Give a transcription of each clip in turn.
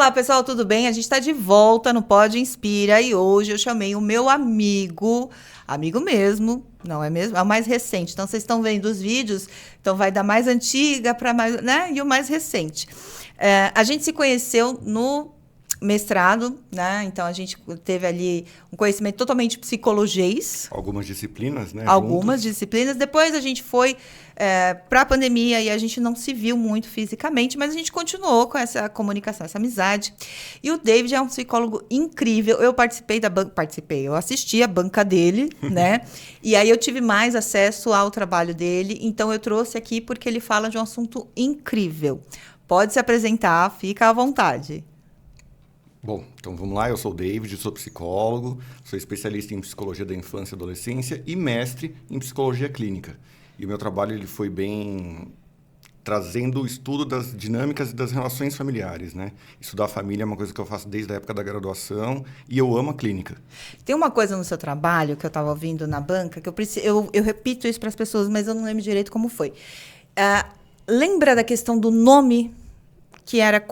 Olá, pessoal, tudo bem? A gente está de volta no Pod Inspira e hoje eu chamei o meu amigo mesmo, não é mesmo? É o mais recente. Então, vocês estão vendo os vídeos, então vai da mais antiga para mais, né? E o mais recente. A gente se conheceu no mestrado, né? Então, a gente teve ali um conhecimento totalmente psicologês. Algumas disciplinas, né? Algumas juntos. disciplinas. Depois a gente foi para a pandemia e a gente não se viu muito fisicamente, mas a gente continuou com essa comunicação, essa amizade. E o David é um psicólogo incrível. Eu eu assisti a banca dele, né? E aí eu tive mais acesso ao trabalho dele. Então eu trouxe aqui porque ele fala de um assunto incrível. Pode se apresentar, fica à vontade. Bom, então vamos lá. Eu sou o David, sou psicólogo, sou especialista em psicologia da infância e adolescência e mestre em psicologia clínica. E o meu trabalho ele foi bem trazendo o estudo das dinâmicas e das relações familiares, né? Estudar a família é uma coisa que eu faço desde a época da graduação e eu amo a clínica. Tem uma coisa no seu trabalho que eu estava ouvindo na banca, que eu repito isso para as pessoas, mas eu não lembro direito como foi. Lembra da questão do nome, que era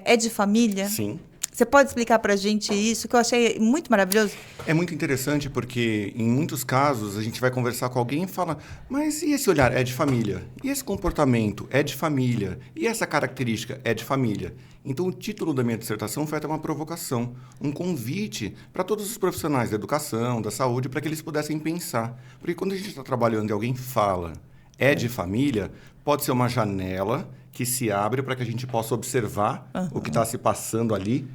é de família? Sim. Você pode explicar para a gente isso, que eu achei muito maravilhoso? É muito interessante porque, em muitos casos, a gente vai conversar com alguém e fala, mas e esse olhar é de família? E esse comportamento é de família? E essa característica é de família? Então, o título da minha dissertação foi até uma provocação, um convite para todos os profissionais da educação, da saúde, para que eles pudessem pensar. Porque quando a gente está trabalhando e alguém fala é de família, pode ser uma janela que se abre para que a gente possa observar o que está se passando ali,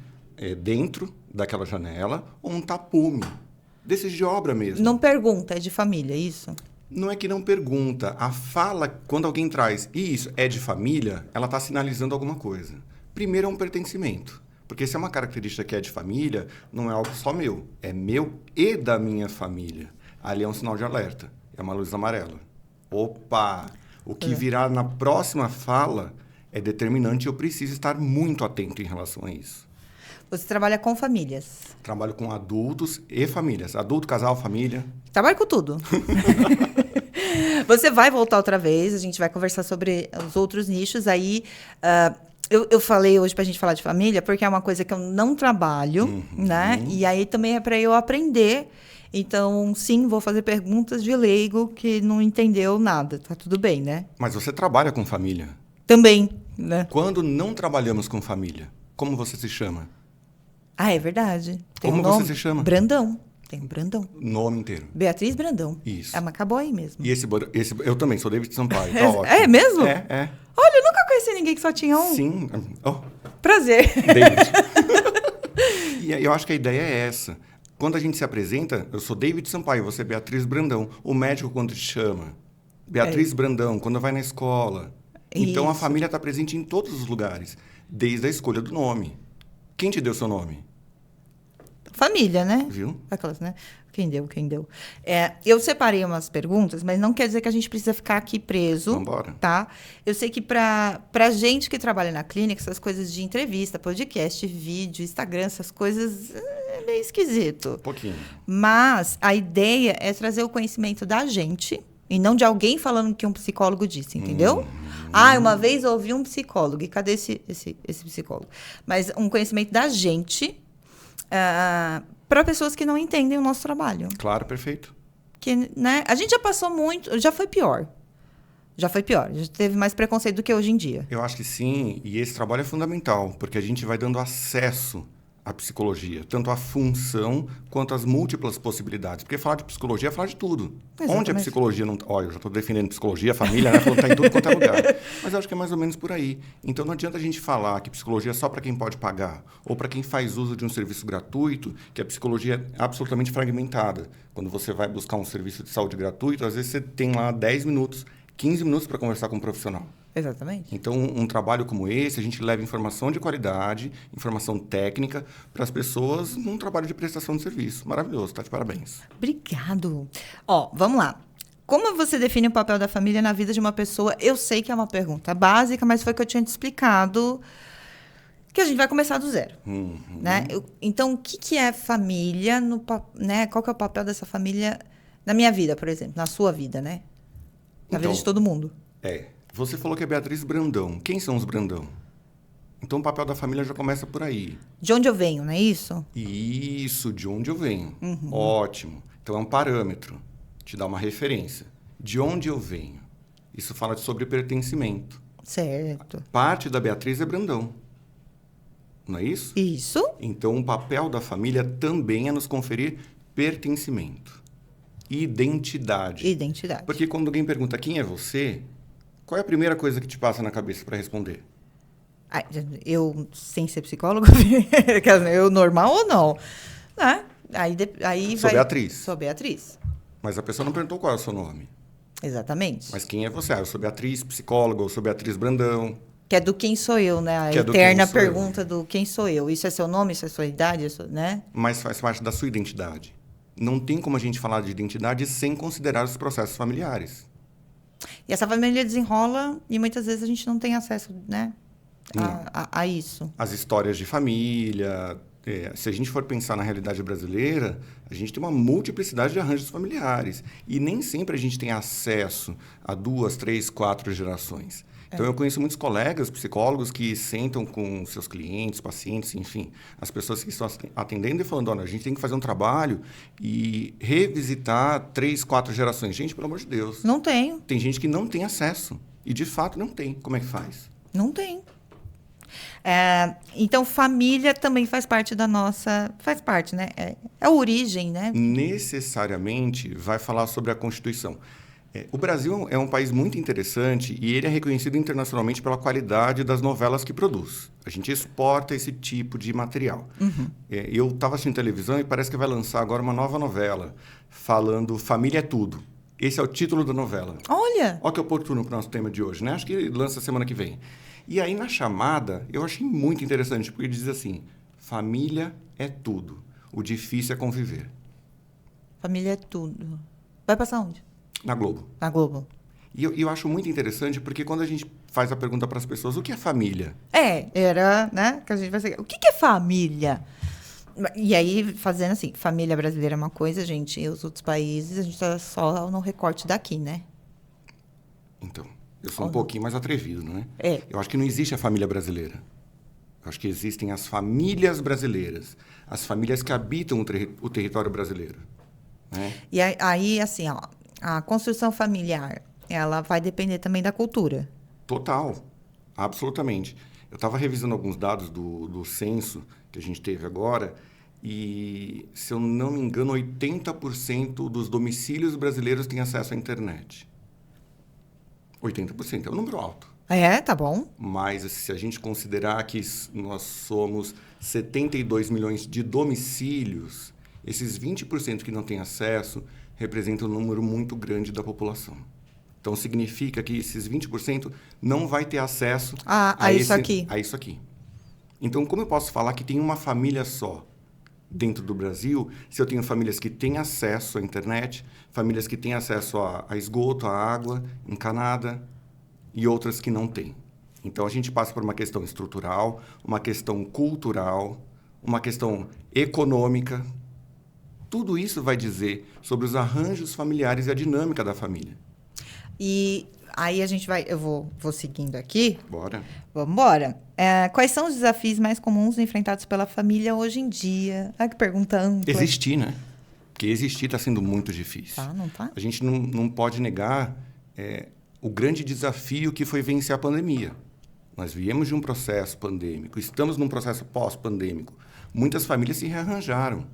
dentro daquela janela, ou um tapume, desses de obra mesmo. Não pergunta, é de família, é isso? Não é que não pergunta. A fala, quando alguém traz isso é de família, ela está sinalizando alguma coisa. Primeiro é um pertencimento. Porque se é uma característica que é de família, não é algo só meu. É meu e da minha família. Ali é um sinal de alerta. É uma luz amarela. Opa! O que virá na próxima fala é determinante e eu preciso estar muito atento em relação a isso. Você trabalha com famílias? Trabalho com adultos e famílias. Adulto, casal, família. Trabalho com tudo. Você vai voltar outra vez, a gente vai conversar sobre os outros nichos. Aí, eu falei hoje para a gente falar de família, porque é uma coisa que eu não trabalho, né? E aí também é para eu aprender. Então, sim, vou fazer perguntas de leigo que não entendeu nada. Tá tudo bem, né? Mas você trabalha com família. Também, né? Quando não trabalhamos com família, como você se chama? Ah, é verdade. Tem Como nome? você se chama? Brandão. Tem um Brandão. Nome inteiro. Beatriz Brandão. Isso. É uma acabou aí mesmo. E esse eu também, sou David Sampaio. Tá ótimo. É mesmo? É. Olha, eu nunca conheci ninguém que só tinha um. Sim. Oh, Prazer. David. E eu acho que a ideia é essa. Quando a gente se apresenta, eu sou David Sampaio, você é Beatriz Brandão. O médico, quando te chama, Beatriz Brandão, quando vai na escola. Então, a família está presente em todos os lugares, desde a escolha do nome. Quem te deu seu nome? Família, né? Viu? Aquelas, né? Quem deu? Eu separei umas perguntas, mas não quer dizer que a gente precisa ficar aqui preso. Vambora. Tá? Eu sei que pra gente que trabalha na clínica, essas coisas de entrevista, podcast, vídeo, Instagram, essas coisas é meio esquisito. Um pouquinho. Mas a ideia é trazer o conhecimento da gente e não de alguém falando que um psicólogo disse, entendeu? Uma vez eu ouvi um psicólogo, e cadê esse psicólogo? Mas um conhecimento da gente para pessoas que não entendem o nosso trabalho. Claro, perfeito. Que, né, a gente já passou muito, já foi pior. Já teve mais preconceito do que hoje em dia. Eu acho que sim, e esse trabalho é fundamental, porque a gente vai dando acesso à psicologia, tanto a função quanto as múltiplas possibilidades. Porque falar de psicologia é falar de tudo. Exatamente. Onde a psicologia não... Olha, eu já estou defendendo psicologia, família, né? Falando que está em tudo quanto é lugar. Mas eu acho que é mais ou menos por aí. Então não adianta a gente falar que psicologia é só para quem pode pagar, ou para quem faz uso de um serviço gratuito, que a psicologia é absolutamente fragmentada. Quando você vai buscar um serviço de saúde gratuito, às vezes você tem lá 10 minutos, 15 minutos para conversar com um profissional. Exatamente. Então, um trabalho como esse, a gente leva informação de qualidade, informação técnica para as pessoas num trabalho de prestação de serviço. Maravilhoso, tá de parabéns. Obrigado. Vamos lá. Como você define o papel da família na vida de uma pessoa? Eu sei que é uma pergunta básica, mas foi o que eu tinha te explicado, que a gente vai começar do zero. Né? Então, o que é família? Né? Qual que é o papel dessa família na minha vida, por exemplo? Na sua vida, né? Na vida de todo mundo. Você falou que é Beatriz Brandão. Quem são os Brandão? Então, o papel da família já começa por aí. De onde eu venho, não é isso? Isso, de onde eu venho. Ótimo. Então, é um parâmetro. Te dá uma referência. De onde eu venho. Isso fala sobre pertencimento. Certo. Parte da Beatriz é Brandão. Não é isso? Isso. Então, o papel da família também é nos conferir pertencimento. Identidade. Identidade. Porque quando alguém pergunta quem é você, qual é a primeira coisa que te passa na cabeça para responder? Eu, sem ser psicóloga, eu normal ou não? Né? Aí Sou vai... Beatriz. Sou Beatriz. Mas a pessoa não perguntou qual é o seu nome. Exatamente. Mas quem é você? Eu sou Beatriz, psicóloga, eu sou Beatriz Brandão. Que é do quem sou eu, né? A eterna pergunta do quem sou eu. Isso é seu nome, isso é sua idade, isso, né? Mas faz parte da sua identidade. Não tem como a gente falar de identidade sem considerar os processos familiares. E essa família desenrola e muitas vezes a gente não tem acesso, né? A isso. As histórias de família. Se a gente for pensar na realidade brasileira, a gente tem uma multiplicidade de arranjos familiares. E nem sempre a gente tem acesso a 2, 3, 4 gerações. Então, eu conheço muitos colegas psicólogos que sentam com seus clientes, pacientes, enfim, as pessoas que estão atendendo e falando, olha, a gente tem que fazer um trabalho e revisitar 3, 4 gerações. Gente, pelo amor de Deus. Não tenho. Tem gente que não tem acesso. E, de fato, não tem. Como é que faz? Não tem. Então, família também faz parte da nossa... Faz parte, né? É a origem, né? Necessariamente vai falar sobre a Constituição. O Brasil é um país muito interessante e ele é reconhecido internacionalmente pela qualidade das novelas que produz. A gente exporta esse tipo de material. Eu estava assistindo televisão e parece que vai lançar agora uma nova novela falando Família é Tudo. Esse é o título da novela. Olha! Olha que oportuno para o nosso tema de hoje, né? Acho que lança semana que vem. E aí, na chamada, eu achei muito interessante, porque ele diz assim, família é tudo, o difícil é conviver. Família é tudo. Vai passar onde? Na Globo. Na Globo. E eu acho muito interessante, porque quando a gente faz a pergunta para as pessoas, o que é família? Era, né? Que a gente vai ser, o que é família? E aí, fazendo assim, família brasileira é uma coisa, gente, e os outros países, a gente tá só no recorte daqui, né? Então, eu sou um pouquinho mais atrevido, não é? Eu acho que não existe a família brasileira. Eu acho que existem as famílias brasileiras, as famílias que habitam o território brasileiro. Né? E aí, assim, ó, a construção familiar, ela vai depender também da cultura. Total, absolutamente. Eu estava revisando alguns dados do censo que a gente teve agora e, se eu não me engano, 80% dos domicílios brasileiros têm acesso à internet. 80% é um número alto. Tá bom. Mas se a gente considerar que nós somos 72 milhões de domicílios, esses 20% que não têm acesso representam um número muito grande da população. Então, significa que esses 20% não vai ter acesso a isso aqui. Então, como eu posso falar que tem uma família só dentro do Brasil, se eu tenho famílias que têm acesso à internet, famílias que têm acesso a esgoto, a água encanada e outras que não têm? Então, a gente passa por uma questão estrutural, uma questão cultural, uma questão econômica. Tudo isso vai dizer sobre os arranjos familiares e a dinâmica da família. E aí eu vou seguindo aqui. Bora. Vamos embora. Quais são os desafios mais comuns enfrentados pela família hoje em dia? Que pergunta ampla. Existir, né? Porque existir está sendo muito difícil. Não tá? A gente não pode negar o grande desafio que foi vencer a pandemia. Nós viemos de um processo pandêmico, estamos num processo pós-pandêmico. Muitas famílias se rearranjaram,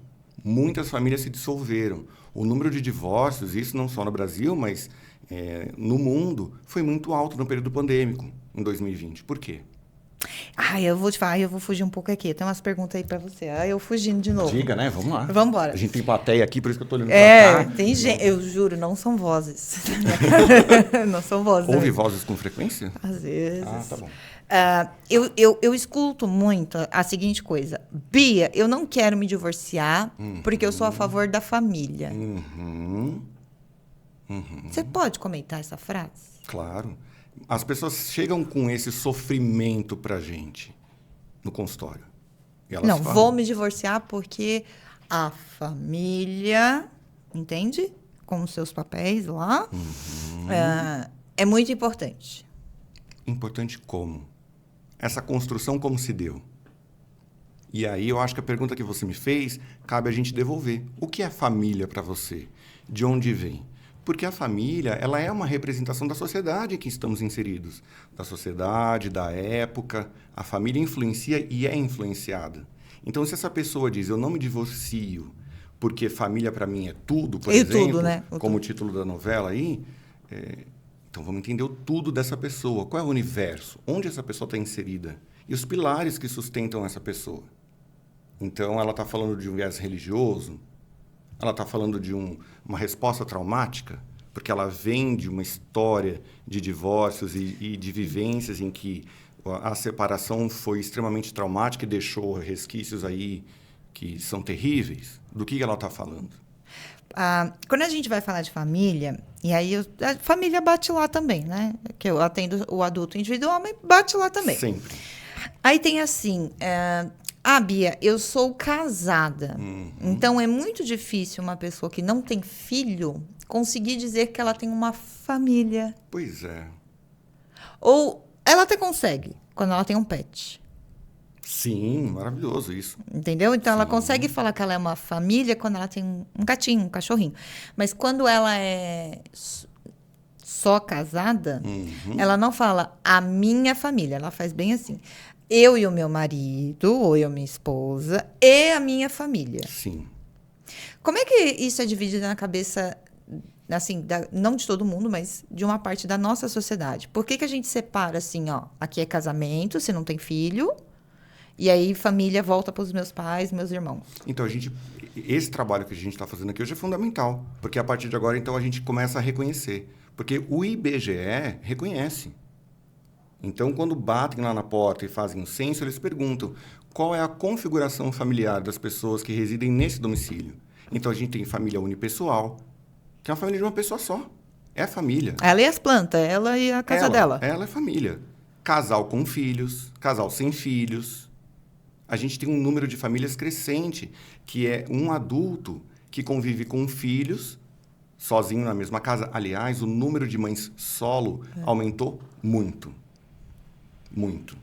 muitas famílias se dissolveram. O número de divórcios, isso não só no Brasil, mas no mundo, foi muito alto no período pandêmico, em 2020. Por quê? Eu vou te falar, eu vou fugir um pouco aqui. Tem umas perguntas aí pra você. Eu fugindo de novo. Diga, né? Vamos lá. Vamos embora. A gente tem plateia aqui, por isso que eu tô olhando pra cá. Tem gente, eu juro, não são vozes. Não são vozes. Ouve vozes com frequência? Às vezes. Tá bom. Eu escuto muito a seguinte coisa. Bia, eu não quero me divorciar porque eu sou a favor da família. Você pode comentar essa frase? Claro. As pessoas chegam com esse sofrimento pra gente no consultório. E elas falam, vou me divorciar porque a família, entende? Com os seus papéis lá, é muito importante. Importante como? essa construção como se deu? E aí eu acho que a pergunta que você me fez, cabe a gente devolver. O que é família para você? De onde vem? Porque a família, ela é uma representação da sociedade em que estamos inseridos. Da sociedade, da época. A família influencia e é influenciada. Então, se essa pessoa diz, eu não me divorcio porque família para mim é tudo, por exemplo, tudo, né? como o título da novela aí, então vamos entender o tudo dessa pessoa. Qual é o universo? Onde essa pessoa está inserida? E os pilares que sustentam essa pessoa. Então, ela está falando de um viés religioso, ela está falando de uma resposta traumática, porque ela vem de uma história de divórcios e de vivências em que a separação foi extremamente traumática e deixou resquícios aí que são terríveis. Do que ela está falando? Quando a gente vai falar de família, e aí a família bate lá também, né? Que eu atendo o adulto individual, mas bate lá também. Sempre. Aí tem assim... Bia, eu sou casada. Então, é muito difícil uma pessoa que não tem filho conseguir dizer que ela tem uma família. Pois é. Ou ela até consegue, quando ela tem um pet. Sim, maravilhoso isso. Entendeu? Então, ela consegue falar que ela é uma família quando ela tem um gatinho, um cachorrinho. Mas quando ela é só casada, ela não fala a minha família. Ela faz bem assim. Eu e o meu marido, ou eu e minha esposa, e a minha família. Sim. Como é que isso é dividido na cabeça, assim, não de todo mundo, mas de uma parte da nossa sociedade? Por que a gente separa assim, ó, aqui é casamento, se não tem filho, e aí família volta para os meus pais, meus irmãos? Então, esse trabalho que a gente está fazendo aqui hoje é fundamental, porque a partir de agora, então, a gente começa a reconhecer. Porque o IBGE reconhece. Então, quando batem lá na porta e fazem o censo, eles perguntam qual é a configuração familiar das pessoas que residem nesse domicílio. Então, a gente tem família unipessoal, que é uma família de uma pessoa só. É família. Ela e as plantas, ela e a casa dela. Ela é família. Casal com filhos, casal sem filhos. A gente tem um número de famílias crescente, que é um adulto que convive com filhos, sozinho na mesma casa. Aliás, o número de mães solo aumentou muito. Muito.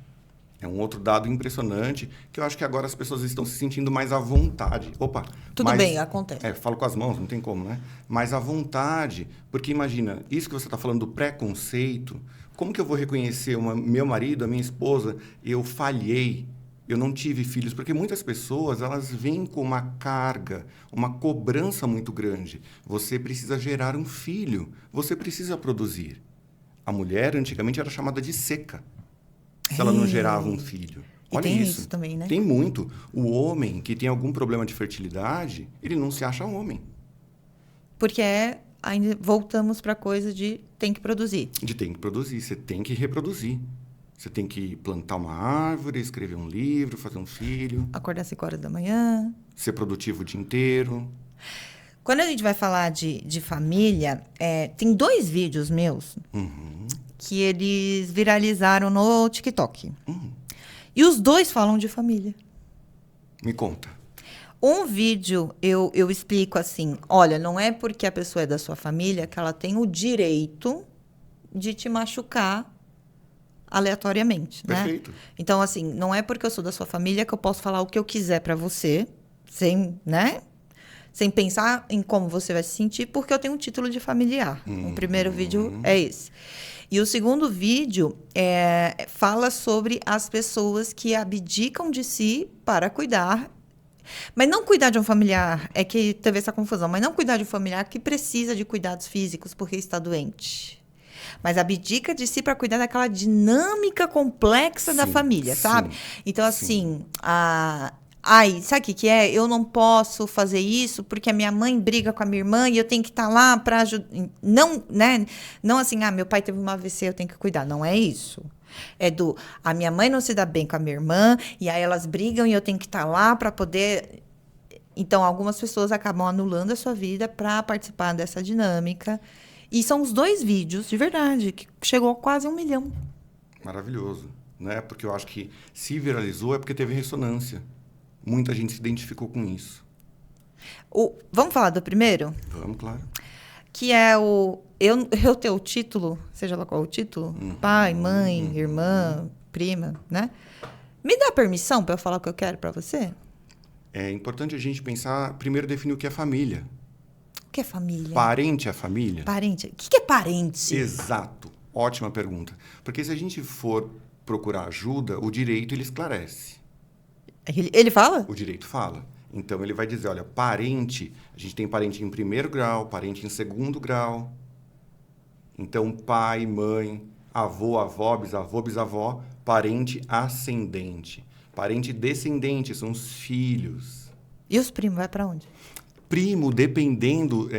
É um outro dado impressionante, que eu acho que agora as pessoas estão se sentindo mais à vontade. Opa! Tudo bem, acontece. Falo com as mãos, não tem como, né? Mais à vontade, porque imagina, isso que você está falando do preconceito, como que eu vou reconhecer meu marido, a minha esposa, eu falhei, eu não tive filhos? Porque muitas pessoas, elas vêm com uma carga, uma cobrança muito grande. Você precisa gerar um filho, você precisa produzir. A mulher, antigamente, era chamada de seca, se ela não gerava um filho. Olha, tem isso também, né? Tem muito. O homem que tem algum problema de fertilidade, ele não se acha homem. Porque ainda voltamos para a coisa de tem que produzir. De tem que produzir, você tem que reproduzir. Você tem que plantar uma árvore, escrever um livro, fazer um filho. Acordar às 5 horas da manhã. Ser produtivo o dia inteiro. Quando a gente vai falar de família, tem 2 vídeos meus que eles viralizaram no TikTok. E os 2 falam de família. Me conta. Um vídeo eu explico assim, olha, não é porque a pessoa é da sua família que ela tem o direito de te machucar aleatoriamente, Perfeito. né? Então, assim, não é porque eu sou da sua família que eu posso falar o que eu quiser para você, sem, né? Sem pensar em como você vai se sentir, porque eu tenho um título de familiar. O primeiro vídeo é esse. E o segundo vídeo fala sobre as pessoas que abdicam de si para cuidar. Mas não cuidar de um familiar, é que teve essa confusão, mas não cuidar de um familiar que precisa de cuidados físicos porque está doente. Mas abdica de si para cuidar daquela dinâmica complexa da família, sabe? Então, assim, sabe o que é? Eu não posso fazer isso porque a minha mãe briga com a minha irmã e eu tenho que estar lá para ajudar. Não, né? Não assim, meu pai teve uma AVC, eu tenho que cuidar. Não é isso. A minha mãe não se dá bem com a minha irmã e aí elas brigam e eu tenho que estar lá para poder... Então, algumas pessoas acabam anulando a sua vida para participar dessa dinâmica. E são os 2 vídeos, de verdade, que chegou a quase 1 milhão. Maravilhoso, né? Porque eu acho que se viralizou é porque teve ressonância. Muita gente se identificou com isso. Vamos falar do primeiro? Vamos, claro. Que é eu ter o título, seja lá qual o título, pai, mãe, irmã, prima, né? Me dá permissão para eu falar o que eu quero para você? É importante a gente pensar, primeiro definir o que é família. O que é família? Parente é família? Parente. O que é parente? Exato. Ótima pergunta. Porque se a gente for procurar ajuda, o direito ele esclarece. Ele fala? O direito fala. Então, ele vai dizer, olha, parente, a gente tem parente em primeiro grau, parente em segundo grau. Então, pai, mãe, avô, avó, bisavô, bisavó, parente ascendente. Parente descendente são os filhos. E os primos, vai para onde? Primo, dependendo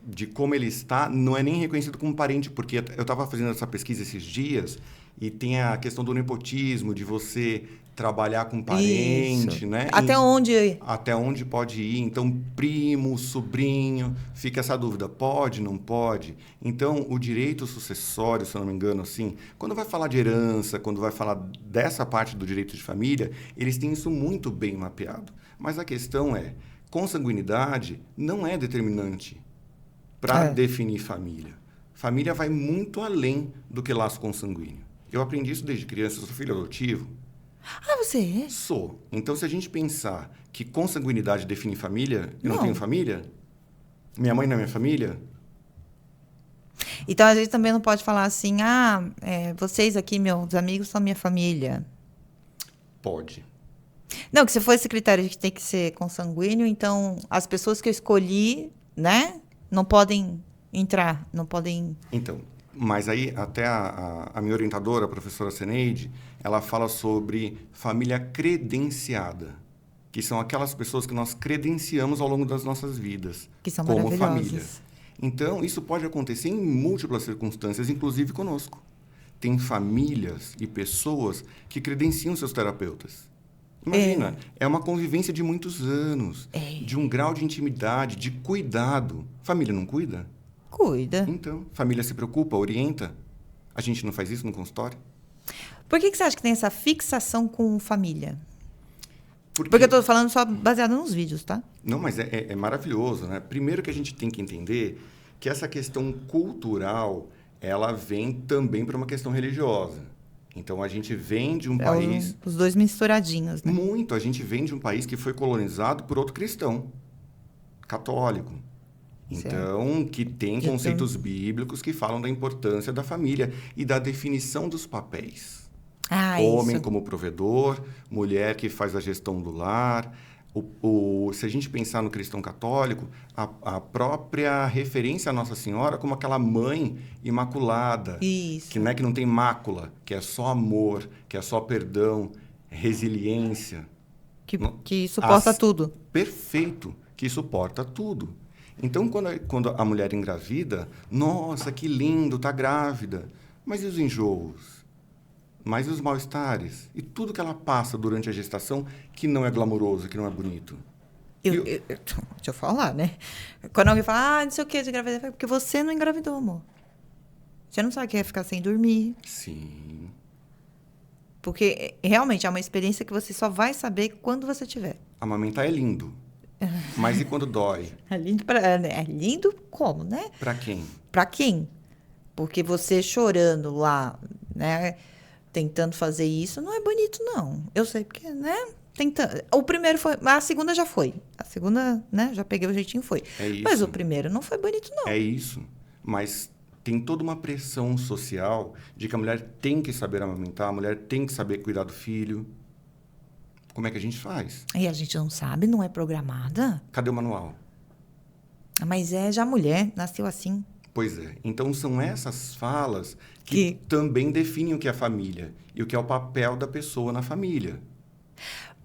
de como ele está, não é nem reconhecido como parente, porque eu estava fazendo essa pesquisa esses dias e tem a questão do nepotismo, de você trabalhar com parente, Isso. né? Até onde? Até onde pode ir. Então, primo, sobrinho, fica essa dúvida, pode, não pode? Então, o direito sucessório, se eu não me engano, assim, quando vai falar de herança, quando vai falar dessa parte do direito de família, eles têm isso muito bem mapeado. Mas a questão é, consanguinidade não é determinante para definir família. Família vai muito além do que laço consanguíneo. Eu aprendi isso desde criança, eu sou filho adotivo. Ah, você é? Sou. Então, se a gente pensar que consanguinidade define família, eu não tenho família? Minha mãe não é minha família? Então, a gente também não pode falar assim, vocês aqui, meus amigos, são minha família. Pode. Não, que se for esse critério de que tem que ser consanguíneo, então as pessoas que eu escolhi, né, não podem entrar, não podem... Então, mas aí até a minha orientadora, a professora Seneide, ela fala sobre família credenciada, que são aquelas pessoas que nós credenciamos ao longo das nossas vidas. Que são como maravilhosas. família. Então, isso pode acontecer em múltiplas circunstâncias, inclusive conosco. Tem famílias e pessoas que credenciam seus terapeutas. Imagina, é uma convivência de muitos anos, de um grau de intimidade, de cuidado. Família não cuida? Cuida. Então, família se preocupa, orienta. A gente não faz isso no consultório? Por que você acha que tem essa fixação com família? Porque eu estou falando só baseado nos vídeos, tá? Não, mas é maravilhoso, né? Primeiro que a gente tem que entender que essa questão cultural, ela vem também para uma questão religiosa. Então, a gente vem de um país... Os dois misturadinhos, né? Muito. A gente vem de um país que foi colonizado por outro cristão, católico. Então, que tem conceitos bíblicos que falam da importância da família e da definição dos papéis. Homem como provedor, mulher que faz a gestão do lar. Se a gente pensar no cristão católico, a própria referência à Nossa Senhora como aquela mãe imaculada. Isso. Que não tem mácula, que é só amor, que é só perdão, resiliência. Que suporta tudo. Perfeito, que suporta tudo. Então, quando a mulher engravida, nossa, que lindo, tá grávida. Mas e os enjoos? Mas e os mal-estares? E tudo que ela passa durante a gestação que não é glamouroso, que não é bonito? Deixa eu falar, né? Quando alguém fala, não sei o que de gravidez, porque você não engravidou, amor. Você não sabe o que é ficar sem dormir. Sim. Porque realmente é uma experiência que você só vai saber quando você tiver. Amamentar é lindo. Mas e quando dói? É lindo como, né? Pra quem? Pra quem? Porque você chorando lá, né? Tentando fazer isso, não é bonito, não. Eu sei porque, né? Tentando. O primeiro foi... A segunda já foi. A segunda, né? Já peguei o jeitinho, foi. É isso. Mas o primeiro não foi bonito, não. É isso. Mas tem toda uma pressão social de que a mulher tem que saber amamentar, a mulher tem que saber cuidar do filho. Como é que a gente faz? E a gente não sabe, não é programada. Cadê o manual? Mas já mulher, nasceu assim. Pois é. Então, são essas falas que também definem o que é família e o que é o papel da pessoa na família.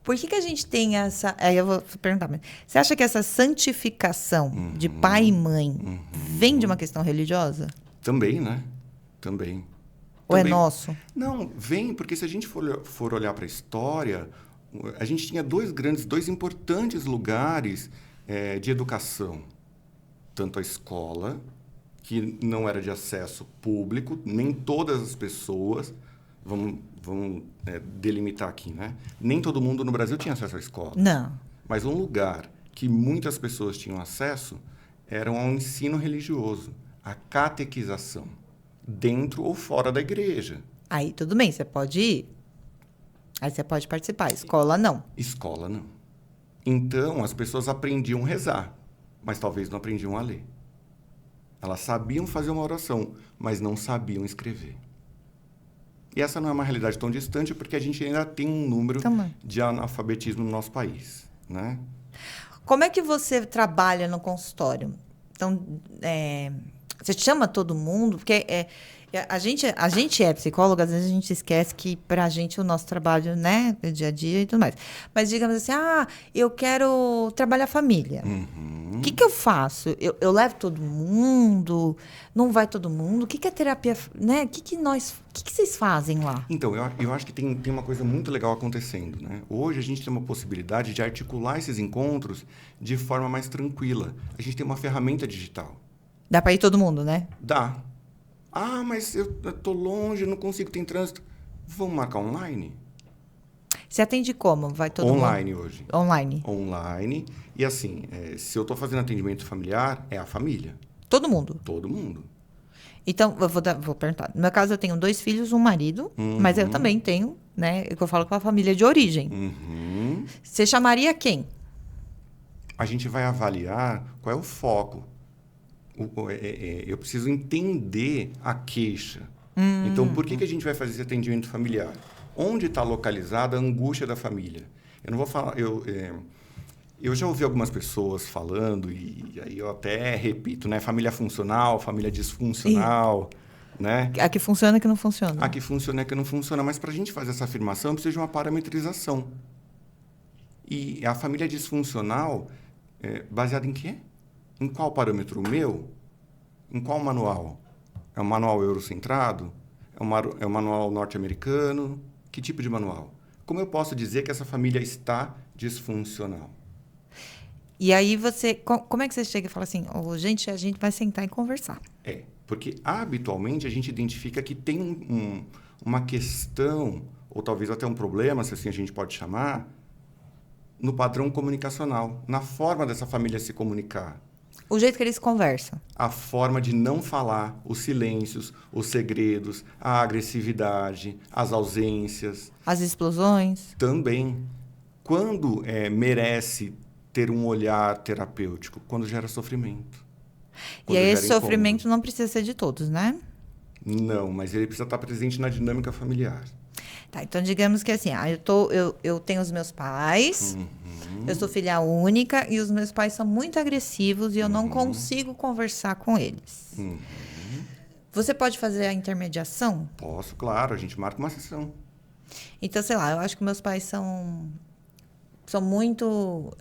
Por que a gente tem essa... eu vou perguntar, mas você acha que essa santificação de pai e mãe vem de uma questão religiosa? Também, né? Também. Ou é nosso? Não, vem, porque se a gente for olhar para a história, a gente tinha dois importantes lugares de educação. Tanto a escola, que não era de acesso público, nem todas as pessoas, vamos delimitar aqui, né? Nem todo mundo no Brasil tinha acesso à escola. Não. Mas um lugar que muitas pessoas tinham acesso era ao ensino religioso, a catequização, dentro ou fora da igreja. Aí tudo bem, você pode ir. Aí você pode participar. Escola, não. Escola, não. Então, as pessoas aprendiam a rezar, mas talvez não aprendiam a ler. Elas sabiam fazer uma oração, mas não sabiam escrever. E essa não é uma realidade tão distante, porque a gente ainda tem um número de analfabetismo no nosso país, né? Como é que você trabalha no consultório? Então, você chama todo mundo? Porque a gente é psicóloga, às vezes a gente esquece que pra gente o nosso trabalho, né, é dia a dia e tudo mais. Mas digamos assim, eu quero trabalhar a família. O que eu faço? Eu levo todo mundo? Não vai todo mundo? O que é terapia, né? O que vocês fazem lá? Então, eu acho que tem uma coisa muito legal acontecendo, né? Hoje a gente tem uma possibilidade de articular esses encontros de forma mais tranquila. A gente tem uma ferramenta digital. Dá pra ir todo mundo, né? Dá. Mas eu tô longe, não consigo, tem trânsito. Vamos marcar online? Você atende como? Vai todo mundo? Online hoje. Online. Online. E assim, se eu tô fazendo atendimento familiar, é a família. Todo mundo? Todo mundo. Então, eu vou perguntar. No meu caso, eu tenho 2 filhos, um marido, mas eu também tenho, né? Que eu falo com a família de origem. Você chamaria quem? A gente vai avaliar qual é o foco. Eu preciso entender a queixa. Então, por que a gente vai fazer esse atendimento familiar? Onde está localizada a angústia da família? Eu não vou falar... Eu já ouvi algumas pessoas falando, e aí eu até repito, né? Família funcional, família disfuncional, né? A que funciona e a que não funciona. A que funciona e a que não funciona. Mas para a gente fazer essa afirmação, precisa de uma parametrização. E a família disfuncional, baseada em quê? Em qual parâmetro? O meu? Em qual manual? É um manual eurocentrado? É um manual norte-americano? Que tipo de manual? Como eu posso dizer que essa família está disfuncional? E aí como é que você chega e fala assim, gente, a gente vai sentar e conversar? Porque habitualmente a gente identifica que tem uma questão, ou talvez até um problema, se assim a gente pode chamar, no padrão comunicacional, na forma dessa família se comunicar. O jeito que eles conversam. A forma de não falar, os silêncios, os segredos, a agressividade, as ausências. As explosões. Também. Quando merece ter um olhar terapêutico? Quando gera sofrimento. E aí esse sofrimento não precisa ser de todos, né? Não, mas ele precisa estar presente na dinâmica familiar. Tá, então digamos que assim, eu tenho os meus pais, eu sou filha única e os meus pais são muito agressivos e eu não consigo conversar com eles. Você pode fazer a intermediação? Posso, claro, a gente marca uma sessão. Então, sei lá, eu acho que meus pais são muito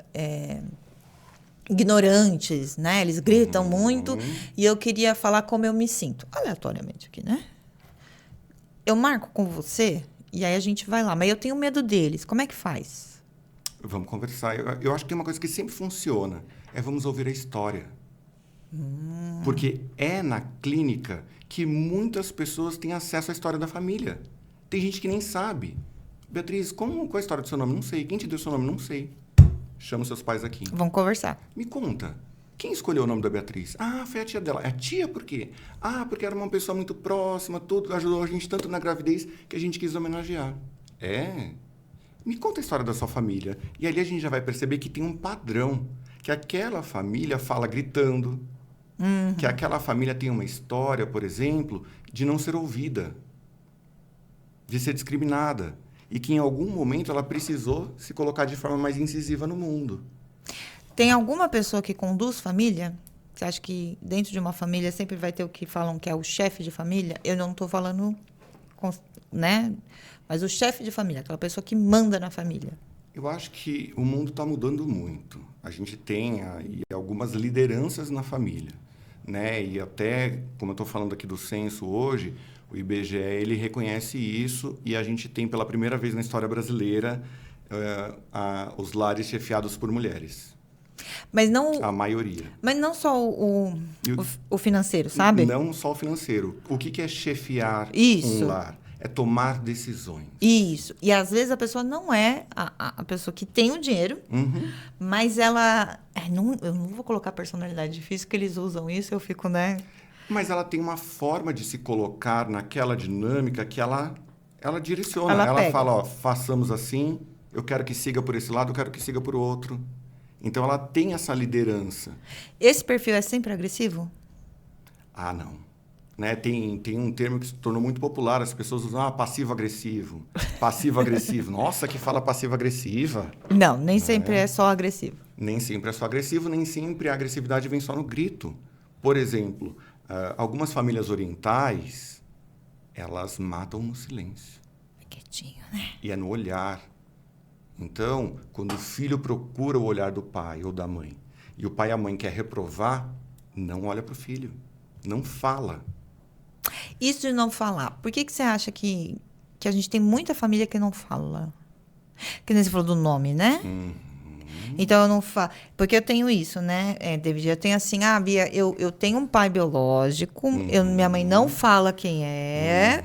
ignorantes, né? Eles gritam muito e eu queria falar como eu me sinto, aleatoriamente aqui, né? Eu marco com você e aí a gente vai lá, mas eu tenho medo deles. Como é que faz? Vamos conversar. Eu acho que tem uma coisa que sempre funciona, vamos ouvir a história. Porque é na clínica que muitas pessoas têm acesso à história da família. Tem gente que nem sabe. Beatriz, qual é a história do seu nome? Não sei. Quem te deu seu nome? Não sei. Chama seus pais aqui. Vamos conversar. Me conta. Quem escolheu o nome da Beatriz? Foi a tia dela. É a tia por quê? Porque era uma pessoa muito próxima, tudo ajudou a gente tanto na gravidez que a gente quis homenagear. Me conta a história da sua família. E ali a gente já vai perceber que tem um padrão. Que aquela família fala gritando. Que aquela família tem uma história, por exemplo, de não ser ouvida. De ser discriminada. E que em algum momento ela precisou se colocar de forma mais incisiva no mundo. Tem alguma pessoa que conduz família? Você acha que dentro de uma família sempre vai ter o que falam que é o chefe de família? Eu não estou falando, né? Mas o chefe de família, aquela pessoa que manda na família. Eu acho que o mundo está mudando muito. A gente tem aí algumas lideranças na família, né? E até, como eu estou falando aqui do censo hoje, o IBGE ele reconhece isso e a gente tem pela primeira vez na história brasileira os lares chefiados por mulheres. Mas não... A maioria. Mas não só o financeiro, sabe? Não só o financeiro. O que é chefiar um lar? É tomar decisões. Isso. E às vezes a pessoa não é a pessoa que tem o dinheiro, mas ela... eu não vou colocar personalidade difícil, que eles usam isso, eu fico, né? Mas ela tem uma forma de se colocar naquela dinâmica que ela direciona. Ela Ela pega. fala, ó, façamos assim, eu quero que siga por esse lado, eu quero que siga por outro. Então, ela tem essa liderança. Esse perfil é sempre agressivo? Ah, não. Né? Tem um termo que se tornou muito popular, as pessoas usam passivo-agressivo. Passivo-agressivo. Nossa, que fala passivo-agressiva. Não, nem sempre é só agressivo. Nem sempre é só agressivo, nem sempre a agressividade vem só no grito. Por exemplo, algumas famílias orientais, elas matam no silêncio. Quietinho, né? E é no olhar. Então, quando o filho procura o olhar do pai ou da mãe, e o pai e a mãe quer reprovar, não olha para o filho. Não fala. Isso de não falar, por que você acha que a gente tem muita família que não fala? Que nem você falou do nome, né? Então, eu não falo. Porque eu tenho isso, né, David? Eu tenho assim, Bia, eu tenho um pai biológico, minha mãe não fala quem é,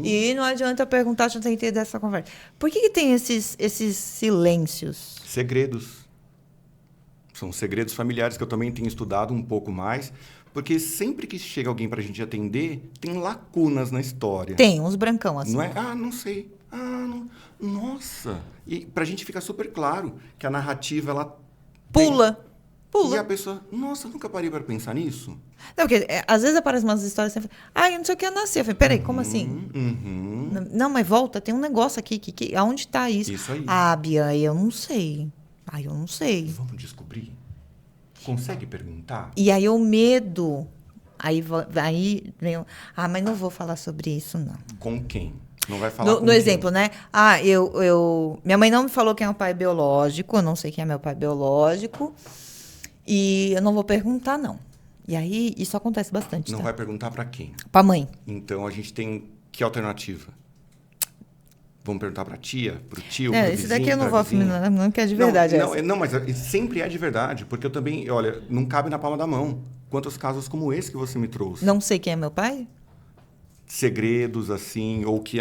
e não adianta eu perguntar, deixa eu entender essa conversa. Por que tem esses silêncios? Segredos. São segredos familiares que eu também tenho estudado um pouco mais, porque sempre que chega alguém para a gente atender, tem lacunas na história. Tem, uns brancão assim. Não é? Não sei. Não. Nossa. E para a gente fica super claro que a narrativa, ela Pula. E a pessoa, nossa, nunca parei para pensar nisso. Não, porque às vezes aparecem umas histórias assim, eu não sei o que nascer. Eu falei, peraí, como assim? Não, mas volta, tem um negócio aqui, aonde está isso? Isso aí. Bia, eu não sei. Eu não sei. Vamos descobrir? Consegue perguntar? E aí o medo, aí vem, mas não vou falar sobre isso, não. Com quem? Não vai falar com No quem? exemplo, né? Minha mãe não me falou quem é o pai biológico, eu não sei quem é meu pai biológico, e eu não vou perguntar, não. E aí, isso acontece bastante, Não tá? vai perguntar para quem? Pra mãe. Então, a gente tem que alternativa? Vamos perguntar para tia, para o tio, para o vizinho, Esse daqui eu não vou vizinha? afirmar, não, que é de verdade essa. Não, mas sempre é de verdade, porque eu também, olha, não cabe na palma da mão. Quantos casos como esse que você me trouxe? Não sei quem é meu pai? Segredos, assim, ou que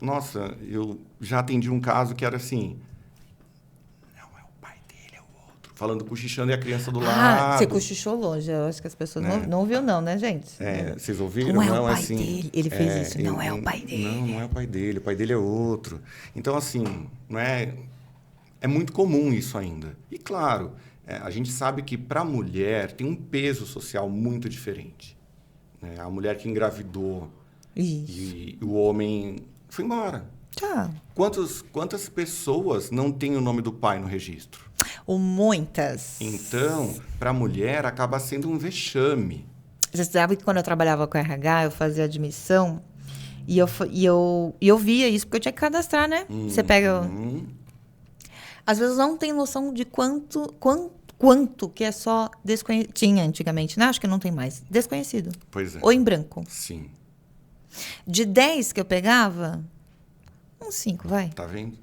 nossa, eu já atendi um caso que era assim, não é o pai dele, é o outro. Falando, cochichando e a criança do lado. Você cochichou longe, eu acho que as pessoas não ouviu não, né, gente? Vocês ouviram? Não é o pai assim, dele, ele fez isso, não é o pai dele. Não é o pai dele, o pai dele é outro. Então, assim, não é... É muito comum isso ainda. E, claro, a gente sabe que para a mulher tem um peso social muito diferente. Né? A mulher que engravidou e o homem foi embora. Tá. Quantas pessoas não têm o nome do pai no registro? Muitas. Então, para a mulher, acaba sendo um vexame. Você sabe que quando eu trabalhava com RH, eu fazia admissão e eu via isso, porque eu tinha que cadastrar, né? Você pega... Às vezes não tem noção de quanto que é só desconhecido. Tinha antigamente, né? Acho que não tem mais. Desconhecido. Pois é. Ou em branco. Sim. De 10 que eu pegava, uns 5, vai. Tá vendo?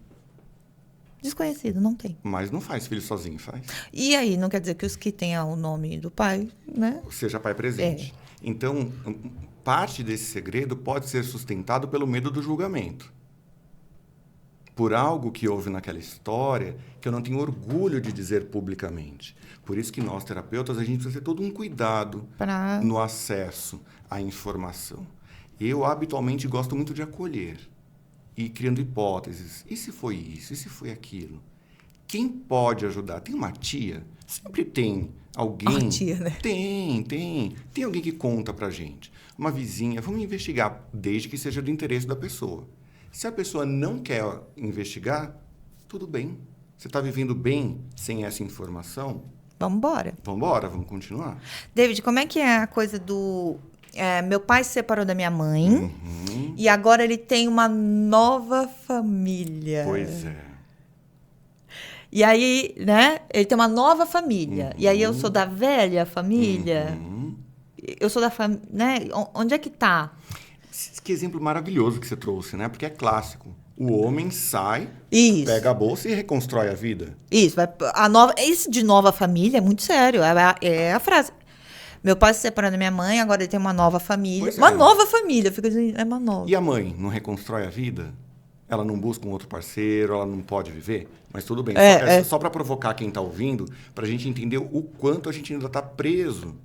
Desconhecido, não tem. Mas não faz filho sozinho, faz. E aí, não quer dizer que os que têm o nome do pai, né? Seja pai presente. Então, parte desse segredo pode ser sustentado pelo medo do julgamento. Por algo que houve naquela história que eu não tenho orgulho de dizer publicamente. Por isso que nós, terapeutas, a gente precisa ter todo um cuidado no acesso à informação. Eu, habitualmente, gosto muito de acolher e ir criando hipóteses. E se foi isso? E se foi aquilo? Quem pode ajudar? Tem uma tia? Sempre tem alguém... Uma tia, né? Tem. Tem alguém que conta pra gente. Uma vizinha. Vamos investigar, desde que seja do interesse da pessoa. Se a pessoa não quer investigar, tudo bem. Você está vivendo bem sem essa informação? Vamos embora. Vamos continuar. David, como é que é a coisa do... meu pai se separou da minha mãe e agora ele tem uma nova família. Pois é. E aí, né? Ele tem uma nova família. E aí eu sou da velha família. Eu sou da família, né? Onde é que tá? Que exemplo maravilhoso que você trouxe, né? Porque é clássico. O homem sai, pega a bolsa e reconstrói a vida. Isso. Isso de nova família é muito sério. É a frase. Meu pai se separou da minha mãe, agora ele tem uma nova família. Nova família. Fica dizendo, é uma nova. E a mãe não reconstrói a vida? Ela não busca um outro parceiro, ela não pode viver? Mas tudo bem. Só para provocar quem está ouvindo, para a gente entender o quanto a gente ainda está preso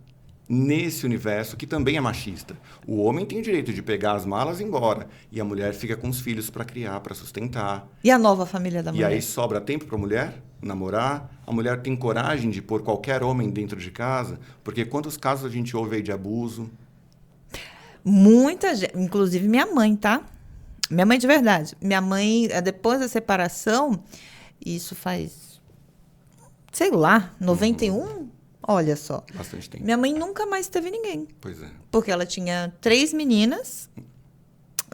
nesse universo que também é machista. O homem tem o direito de pegar as malas e ir embora. E a mulher fica com os filhos para criar, para sustentar. E a nova família da mulher? E aí sobra tempo para a mulher namorar. A mulher tem coragem de pôr qualquer homem dentro de casa. Porque quantos casos a gente ouve aí de abuso? Muita gente, inclusive minha mãe, tá? Minha mãe de verdade. Minha mãe, depois da separação, isso faz, sei lá, 91? Olha só. Bastante tempo. Minha mãe nunca mais teve ninguém. Pois é. Porque ela tinha 3 meninas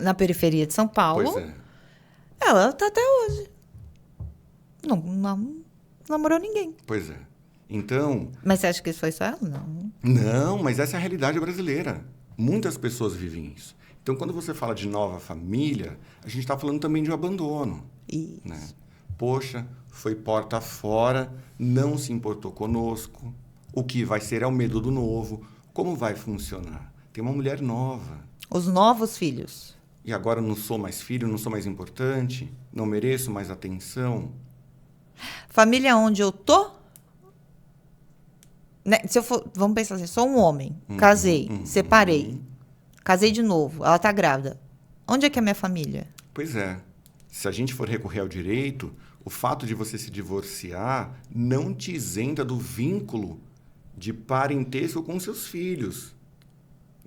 na periferia de São Paulo. Pois é. Ela tá até hoje. Não namorou ninguém. Pois é. Então... Mas você acha que isso foi só ela? Não. Não, mas essa é a realidade brasileira. Muitas pessoas vivem isso. Então, quando você fala de nova família, a gente está falando também de um abandono. Isso. Né? Poxa, foi porta fora, não se importou conosco. O que vai ser é o medo do novo. Como vai funcionar? Tem uma mulher nova. Os novos filhos. E agora não sou mais filho, não sou mais importante, não mereço mais atenção. Família onde eu tô? Né? Se eu for, vamos pensar assim, sou um homem, casei, separei, casei de novo, ela tá grávida. Onde é que é a minha família? Pois é. Se a gente for recorrer ao direito, o fato de você se divorciar não te isenta do vínculo de parentesco com seus filhos.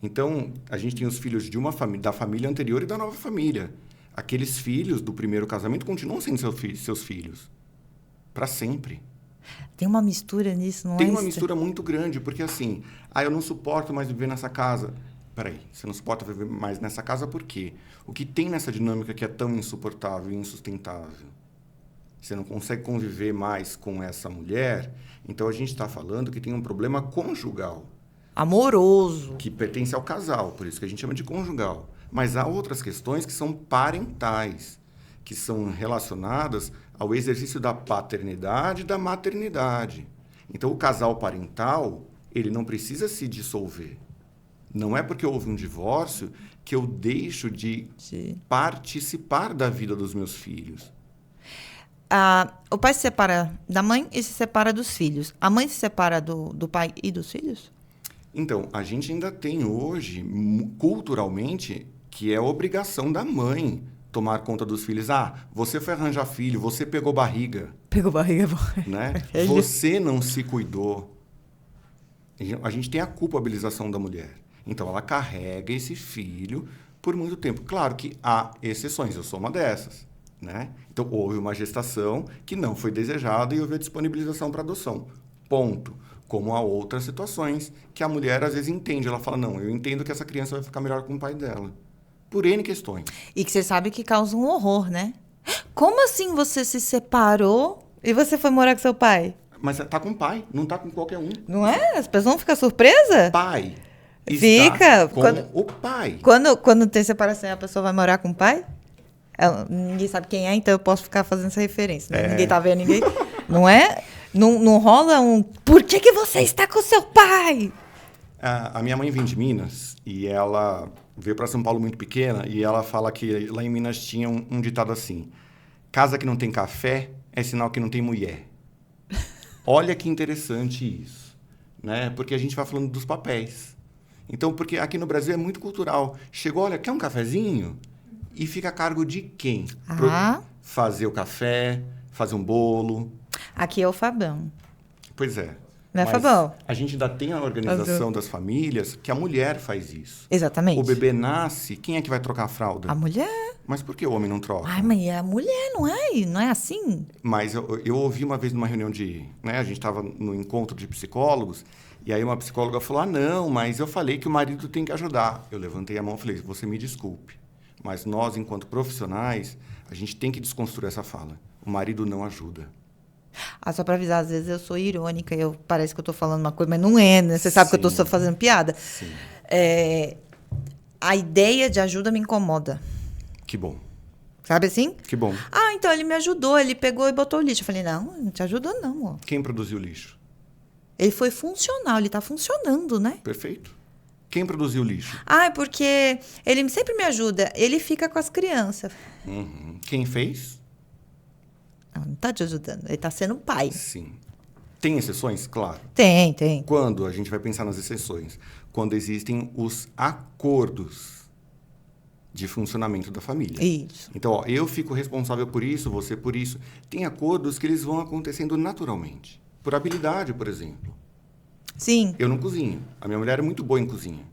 Então, a gente tem os filhos de uma família, da família anterior e da nova família. Aqueles filhos do primeiro casamento continuam sendo seus filhos. Para sempre. Tem uma mistura nisso, não é? Tem uma mistura muito grande, porque assim, eu não suporto mais viver nessa casa. Peraí, você não suporta viver mais nessa casa por quê? O que tem nessa dinâmica que é tão insuportável e insustentável? Você não consegue conviver mais com essa mulher, então a gente está falando que tem um problema conjugal. Amoroso. Que pertence ao casal, por isso que a gente chama de conjugal. Mas há outras questões que são parentais, que são relacionadas ao exercício da paternidade e da maternidade. Então, o casal parental, ele não precisa se dissolver. Não é porque houve um divórcio que eu deixo de participar da vida dos meus filhos. O pai se separa da mãe e se separa dos filhos. A mãe se separa do pai e dos filhos? Então, a gente ainda tem hoje, culturalmente, que é obrigação da mãe tomar conta dos filhos. Você foi arranjar filho, você pegou barriga. Pegou barriga, né? Você não se cuidou. A gente tem a culpabilização da mulher. Então, ela carrega esse filho por muito tempo. Claro que há exceções, eu sou uma dessas. Né? Então, houve uma gestação que não foi desejada e houve a disponibilização para adoção. Ponto. Como há outras situações que a mulher, às vezes, entende. Ela fala, não, eu entendo que essa criança vai ficar melhor com o pai dela. Por N questões. E que você sabe que causa um horror, né? Como assim você se separou e você foi morar com seu pai? Mas tá com o pai, não tá com qualquer um. Não é? As pessoas vão ficar surpresas? Pai. Fica. Com o pai. Quando tem separação, a pessoa vai morar com o pai? Ninguém sabe quem é, então eu posso ficar fazendo essa referência. Né? Ninguém tá vendo ninguém. Não é? Não rola um... Por que você está com seu pai? A minha mãe vem de Minas e ela veio para São Paulo muito pequena e ela fala que lá em Minas tinha um ditado assim: casa que não tem café é sinal que não tem mulher. Olha que interessante isso, né? Porque a gente vai falando dos papéis. Então, porque aqui no Brasil é muito cultural. Chegou, olha, quer um cafezinho? E fica a cargo de quem? Fazer o café, fazer um bolo. Aqui é o Fabão. Pois é. Não é, Fabão? A gente ainda tem a organização das famílias que a mulher faz isso. Exatamente. O bebê nasce, quem é que vai trocar a fralda? A mulher. Mas por que o homem não troca? Mas é a mulher, não é? Não é assim? Mas eu ouvi uma vez numa reunião né, a gente estava no encontro de psicólogos, e aí uma psicóloga falou, não, mas eu falei que o marido tem que ajudar. Eu levantei a mão e falei, você me desculpe, mas nós, enquanto profissionais, a gente tem que desconstruir essa fala. O marido não ajuda. Só para avisar, às vezes eu sou irônica, parece que eu estou falando uma coisa, mas não é, né? Você sabe que eu estou só fazendo piada. Sim. A ideia de ajuda me incomoda. Que bom. Sabe assim? Que bom. Então ele me ajudou, ele pegou e botou o lixo. Eu falei, não te ajudou não, amor. Quem produziu o lixo? Ele foi funcional, ele está funcionando, né? Perfeito. Quem produziu o lixo? Porque ele sempre me ajuda, ele fica com as crianças. Uhum. Quem fez? Não está te ajudando, ele está sendo pai. Sim. Tem exceções? Claro. Tem. Quando a gente vai pensar nas exceções? Quando existem os acordos de funcionamento da família. Isso. Então, ó, eu fico responsável por isso, você por isso. Tem acordos que eles vão acontecendo naturalmente. Por habilidade, por exemplo. Sim. Eu não cozinho. A minha mulher é muito boa em cozinha.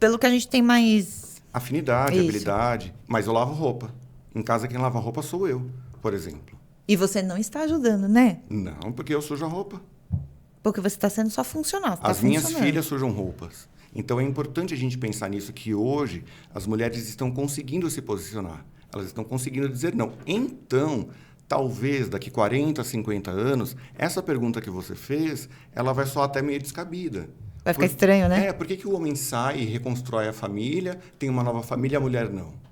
Pelo que a gente tem mais... Afinidade, Isso. habilidade. Mas eu lavo roupa. Em casa, quem lava roupa sou eu, por exemplo. E você não está ajudando, né? Não, porque eu sujo a roupa. Porque você está sendo só funcional. Você As tá minhas funcionando. filhas sujam roupas. Então, é importante a gente pensar nisso, que hoje as mulheres estão conseguindo se posicionar. Elas estão conseguindo dizer não. Então, talvez daqui 40, 50 anos, essa pergunta que você fez, ela vai soar até meio descabida. Vai ficar estranho, né? Por que o homem sai e reconstrói a família, tem uma nova família, a mulher não?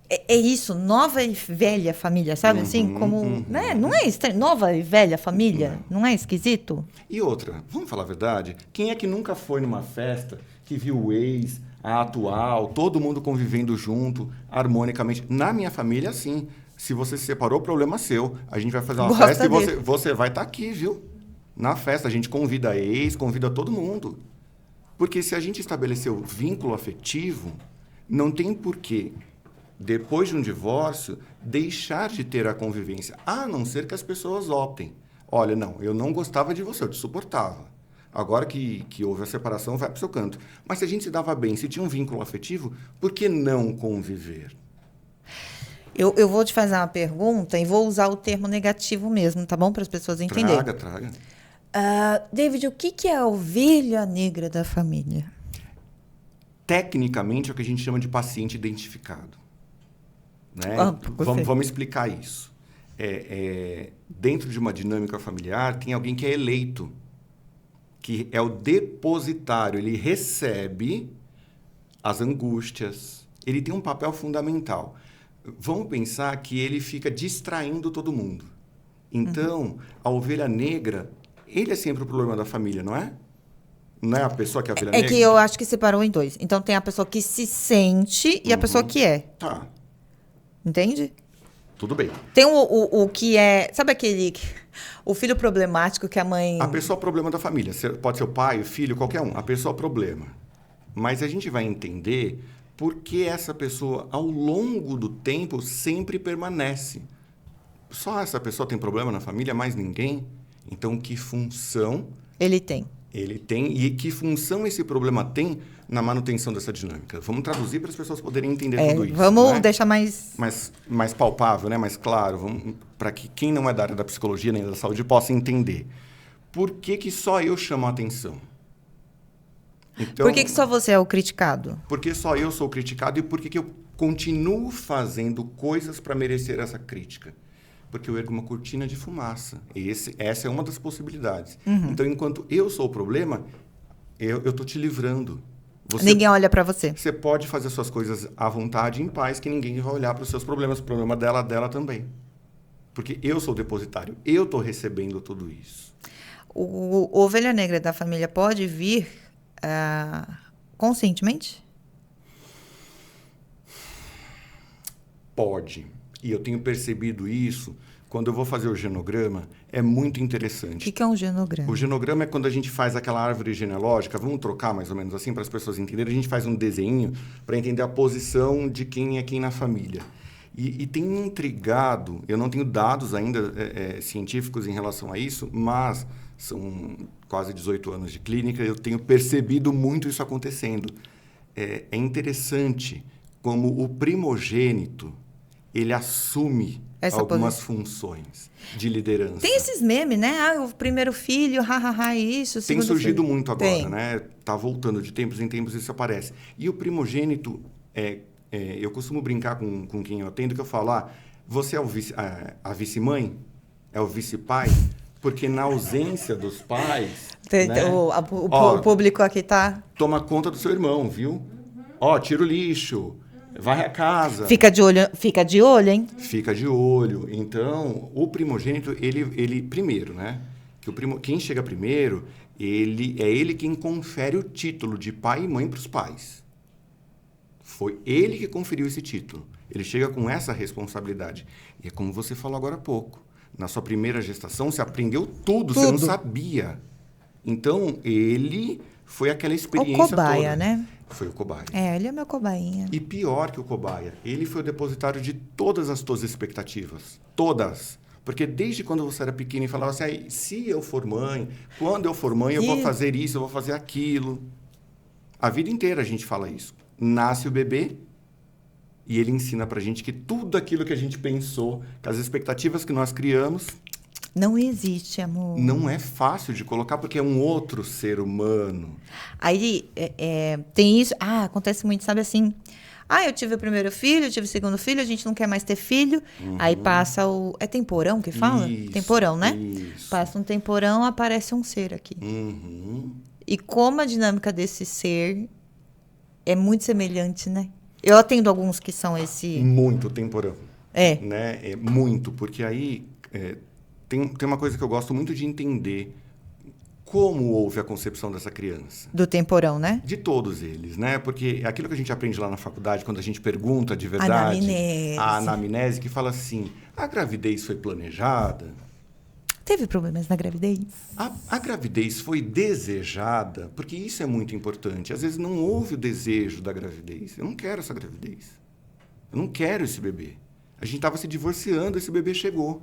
É isso, nova e velha família, sabe? Assim, como... Né? Não é estranho? Nova e velha família? Não é esquisito? E outra, vamos falar a verdade? Quem é que nunca foi numa festa que viu o ex, a atual, todo mundo convivendo junto, harmonicamente? Na minha família, sim. Se você se separou, problema seu. A gente vai fazer uma Gosta festa e dele. você vai estar aqui, viu? Na festa, a gente convida a ex, convida todo mundo. Porque se a gente estabeleceu vínculo afetivo, não tem porquê, depois de um divórcio, deixar de ter a convivência. A não ser que as pessoas optem. Olha, não, eu não gostava de você, eu te suportava. Agora que houve a separação, vai para o seu canto. Mas se a gente se dava bem, se tinha um vínculo afetivo, por que não conviver? Eu vou te fazer uma pergunta e vou usar o termo negativo mesmo, tá bom? Para as pessoas entenderem. Traga. David, o que é a ovelha negra da família? Tecnicamente, é o que a gente chama de paciente identificado. Né? Vamos explicar isso. Dentro de uma dinâmica familiar, tem alguém que é eleito, que é o depositário. Ele recebe as angústias. Ele tem um papel fundamental. Vamos pensar que ele fica distraindo todo mundo. Então, a ovelha negra, ele é sempre o problema da família, não é? Não é a pessoa que é a ovelha negra? É que eu acho que separou em dois. Então, tem a pessoa que se sente e a pessoa que é. Tá. Entende? Tudo bem. Tem o que é... Sabe aquele... O filho problemático que a mãe... A pessoa é o problema da família. Pode ser o pai, o filho, qualquer um. A pessoa é o problema. Mas a gente vai entender por que essa pessoa, ao longo do tempo, sempre permanece. Só essa pessoa tem problema na família, mais ninguém? Então, que função... Ele tem. Ele tem, e que função esse problema tem na manutenção dessa dinâmica? Vamos traduzir para as pessoas poderem entender tudo isso. Vamos, né? deixar mais palpável, né? Mais claro, para que quem não é da área da psicologia nem da saúde possa entender. Por que só eu chamo a atenção? Então, por que só você é o criticado? Porque só eu sou criticado e por que eu continuo fazendo coisas para merecer essa crítica? Porque eu ergo uma cortina de fumaça. Essa é uma das possibilidades. Então, enquanto eu sou o problema, eu estou te livrando. Ninguém olha para você. Você pode fazer suas coisas à vontade, em paz, que ninguém vai olhar para os seus problemas. O problema dela também. Porque eu sou o depositário. Eu estou recebendo tudo isso. O ovelha negra da família pode vir conscientemente? Pode. E eu tenho percebido isso quando eu vou fazer o genograma. É muito interessante. O que é um genograma? O genograma é quando a gente faz aquela árvore genealógica. Vamos trocar mais ou menos assim para as pessoas entenderem. A gente faz um desenho para entender a posição de quem é quem na família. E tem me intrigado, eu não tenho dados ainda científicos em relação a isso, mas são quase 18 anos de clínica, eu tenho percebido muito isso acontecendo. É interessante como o primogênito, ele assume algumas funções de liderança. Tem esses memes, né? O primeiro filho, isso. Tem surgido filho. muito agora, né? Tá voltando de tempos em tempos, isso aparece. E o primogênito, eu costumo brincar com quem eu atendo, que eu falo, você é a vice-mãe? É o vice-pai? Porque na ausência dos pais... né? O público aqui tá... Toma conta do seu irmão, viu? Tira o lixo... Varre a casa. Fica de olho, hein? Fica de olho. Então, o primogênito, ele primeiro, né? Quem chega primeiro, é ele quem confere o título de pai e mãe para os pais. Foi ele que conferiu esse título. Ele chega com essa responsabilidade. E é como você falou agora há pouco. Na sua primeira gestação, você aprendeu tudo. Você não sabia. Então, ele foi aquela experiência o cobaia, toda. né? Foi o cobaia. Ele é meu cobainha. E pior que o cobaia, ele foi o depositário de todas as tuas expectativas. Todas. Porque desde quando você era pequeno e falava assim, se eu for mãe, quando eu for mãe, eu vou fazer isso, eu vou fazer aquilo. A vida inteira a gente fala isso. Nasce o bebê e ele ensina pra gente que tudo aquilo que a gente pensou, que as expectativas que nós criamos... Não existe, amor. Não é fácil de colocar porque é um outro ser humano. Aí tem isso. Acontece muito, sabe assim... eu tive o primeiro filho, eu tive o segundo filho, a gente não quer mais ter filho. Aí passa o... É temporão que fala? Isso, temporão, né? Isso. Passa um temporão, aparece um ser aqui. E como a dinâmica desse ser é muito semelhante, né? Eu atendo alguns que são esse... Muito temporão. Né? É muito, porque aí tem uma coisa que eu gosto muito de entender. Como houve a concepção dessa criança? Do temporão, né? De todos eles, né? Porque aquilo que a gente aprende lá na faculdade, quando a gente pergunta de verdade... A anamnese, que fala assim, a gravidez foi planejada? Teve problemas na gravidez? A gravidez foi desejada? Porque isso é muito importante. Às vezes não houve o desejo da gravidez. Eu não quero essa gravidez. Eu não quero esse bebê. A gente estava se divorciando, esse bebê chegou.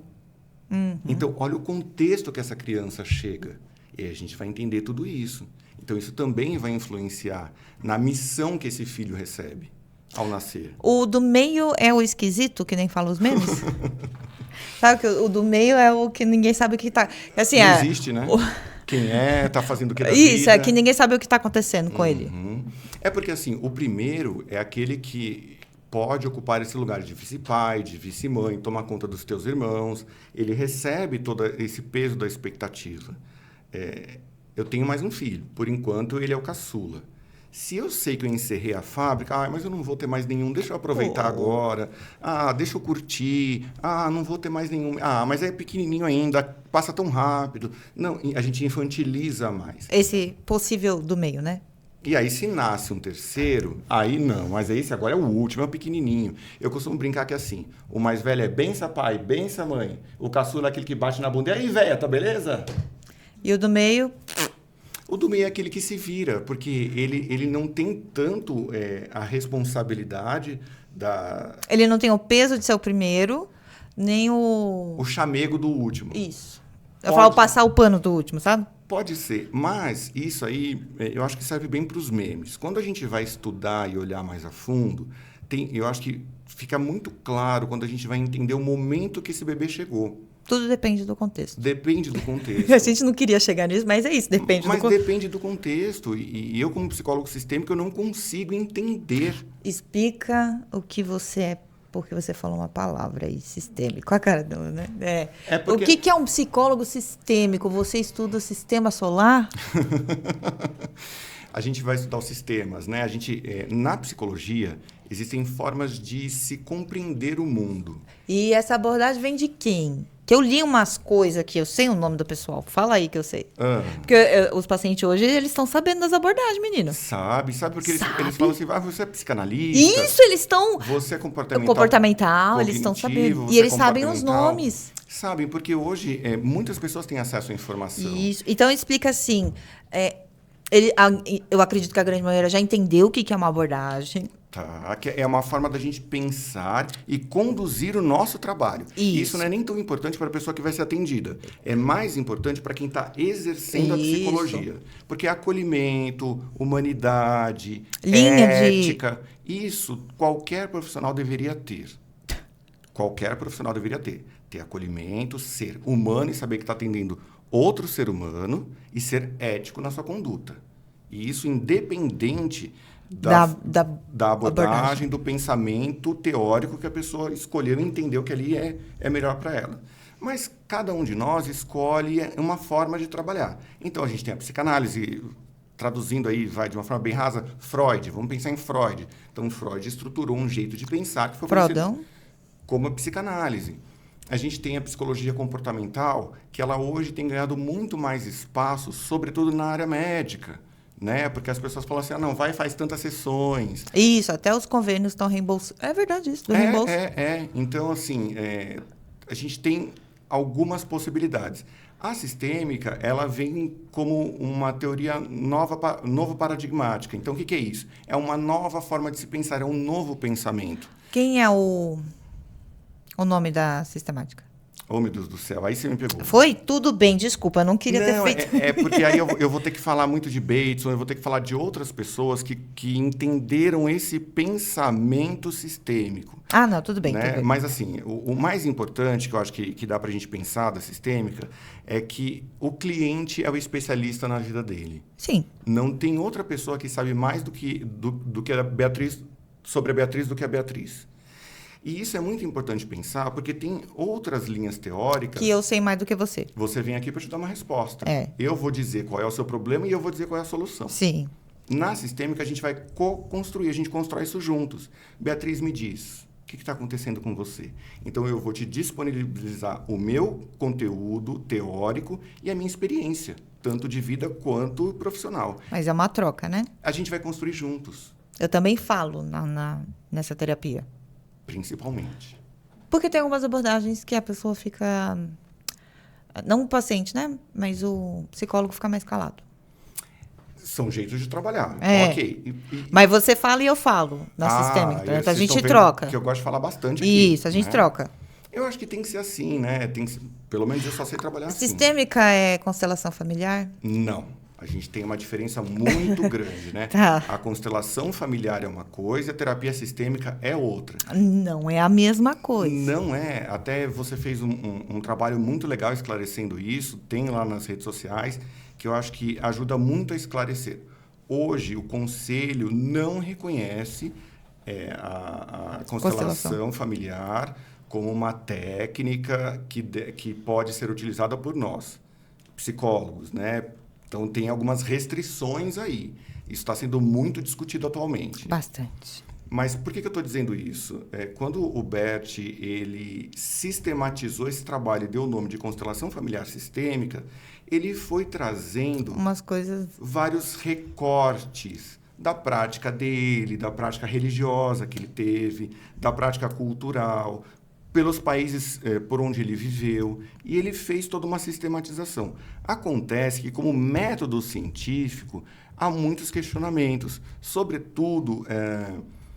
Então, olha o contexto que essa criança chega. E aí a gente vai entender tudo isso. Então, isso também vai influenciar na missão que esse filho recebe ao nascer. O do meio é o esquisito, que nem fala os memes? Sabe que o do meio é o que ninguém sabe o que tá... Assim, não existe, né? Quem tá fazendo o que da vida. Isso, é que ninguém sabe o que tá acontecendo com ele. É porque, assim, o primeiro é aquele que pode ocupar esse lugar de vice-pai, de vice-mãe, tomar conta dos teus irmãos. Ele recebe todo esse peso da expectativa. Eu tenho mais um filho. Por enquanto, ele é o caçula. Se eu sei que eu encerrei a fábrica, mas eu não vou ter mais nenhum, deixa eu aproveitar agora. Deixa eu curtir. Não vou ter mais nenhum. Mas é pequenininho ainda, passa tão rápido. Não, a gente infantiliza mais. Esse possível do meio, né? E aí, se nasce um terceiro, aí não. Mas esse agora é o último, é o pequenininho. Eu costumo brincar que assim, o mais velho é bença pai, bença mãe. O caçula é aquele que bate na bunda. E aí, véia, tá beleza? E o do meio... O do meio é aquele que se vira, porque ele não tem tanto a responsabilidade da... Ele não tem o peso de ser o primeiro, nem o... O chamego do último. Isso. Eu falo passar o pano do último, sabe? Pode ser, mas isso aí eu acho que serve bem para os memes. Quando a gente vai estudar e olhar mais a fundo, eu acho que fica muito claro quando a gente vai entender o momento que esse bebê chegou. Tudo depende do contexto. Depende do contexto. A gente não queria chegar nisso, mas é isso, depende do contexto. Mas depende do contexto. E eu, como psicólogo sistêmico, eu não consigo entender. Explica o que você é, porque você falou uma palavra aí, sistêmico. A cara do, né? Porque... O que é um psicólogo sistêmico? Você estuda o sistema solar? A gente vai estudar os sistemas, né? Na psicologia, existem formas de se compreender o mundo. E essa abordagem vem de quem? Que eu li umas coisas aqui, eu sei o nome do pessoal. Fala aí que eu sei. Porque os pacientes hoje, eles estão sabendo das abordagens, menino. Sabe porque eles falam assim, você é psicanalista. Isso, eles estão... Você é comportamental, eles estão sabendo. E eles sabem os nomes. Sabem, porque hoje muitas pessoas têm acesso à informação. Isso. Então, explica assim... eu acredito que a grande maioria já entendeu o que é uma abordagem. Tá, que é uma forma da gente pensar e conduzir o nosso trabalho. Isso não é nem tão importante para a pessoa que vai ser atendida. É mais importante para quem está exercendo a psicologia. Porque acolhimento, humanidade, ética, isso qualquer profissional deveria ter. Qualquer profissional deveria ter. Ter acolhimento, ser humano e saber que está atendendo outro ser humano e ser ético na sua conduta. E isso independente da abordagem, do pensamento teórico que a pessoa escolheu e entendeu que ali é melhor para ela. Mas cada um de nós escolhe uma forma de trabalhar. Então, a gente tem a psicanálise, traduzindo aí, vai de uma forma bem rasa, Freud. Vamos pensar em Freud. Então, Freud estruturou um jeito de pensar que foi conhecido como a psicanálise. A gente tem a psicologia comportamental, que ela hoje tem ganhado muito mais espaço, sobretudo na área médica. Né? Porque as pessoas falam assim, não, vai e faz tantas sessões. Isso, até os convênios estão reembolsando. É verdade isso, do reembolso. Então, assim, a gente tem algumas possibilidades. A sistêmica, ela vem como uma teoria novo paradigmática. Então, o que é isso? É uma nova forma de se pensar, é um novo pensamento. Quem é o nome da sistemática? Oh, meu Deus do céu, aí você me pegou. Foi? Tudo bem, desculpa, eu não queria ter feito. É porque aí eu vou ter que falar muito de Bateson, eu vou ter que falar de outras pessoas que entenderam esse pensamento sistêmico. Ah, não, tudo bem. Né? Tudo bem. Mas, assim, o mais importante que eu acho que dá para a gente pensar da sistêmica é que o cliente é o especialista na vida dele. Sim. Não tem outra pessoa que sabe mais do que a Beatriz, sobre a Beatriz do que a Beatriz. E isso é muito importante pensar, porque tem outras linhas teóricas... Que eu sei mais do que você. Você vem aqui para te dar uma resposta. É. Eu vou dizer qual é o seu problema e eu vou dizer qual é a solução. Sim. Na sistêmica, a gente vai co-construir, a gente constrói isso juntos. Beatriz, me diz, o que está acontecendo com você? Então, eu vou te disponibilizar o meu conteúdo teórico e a minha experiência, tanto de vida quanto profissional. Mas é uma troca, né? A gente vai construir juntos. Eu também falo nessa terapia. Principalmente. Porque tem algumas abordagens que a pessoa fica... Não o paciente, né? Mas o psicólogo fica mais calado. São jeitos de trabalhar. É. Ok. Mas você fala e eu falo na sistêmica. Então a gente troca. Que eu gosto de falar bastante aqui. Isso, a gente né? troca. Eu acho que tem que ser assim, né? Pelo menos eu só sei trabalhar assim. Sistêmica é constelação familiar? Não. A gente tem uma diferença muito grande, né? Tá. A constelação familiar é uma coisa, a terapia sistêmica é outra. Não é a mesma coisa. Não é. Até você fez um trabalho muito legal esclarecendo isso, tem lá nas redes sociais, que eu acho que ajuda muito a esclarecer. Hoje, o Conselho não reconhece a constelação familiar como uma técnica que pode ser utilizada por nós, psicólogos, né? Então, tem algumas restrições aí. Isso está sendo muito discutido atualmente. Bastante. Mas por que eu estou dizendo isso? Quando o Bert ele sistematizou esse trabalho e deu o nome de constelação familiar sistêmica, ele foi trazendo umas coisas, vários recortes da prática dele, da prática religiosa que ele teve, da prática cultural, pelos países por onde ele viveu, e ele fez toda uma sistematização. Acontece que, como método científico, há muitos questionamentos, sobretudo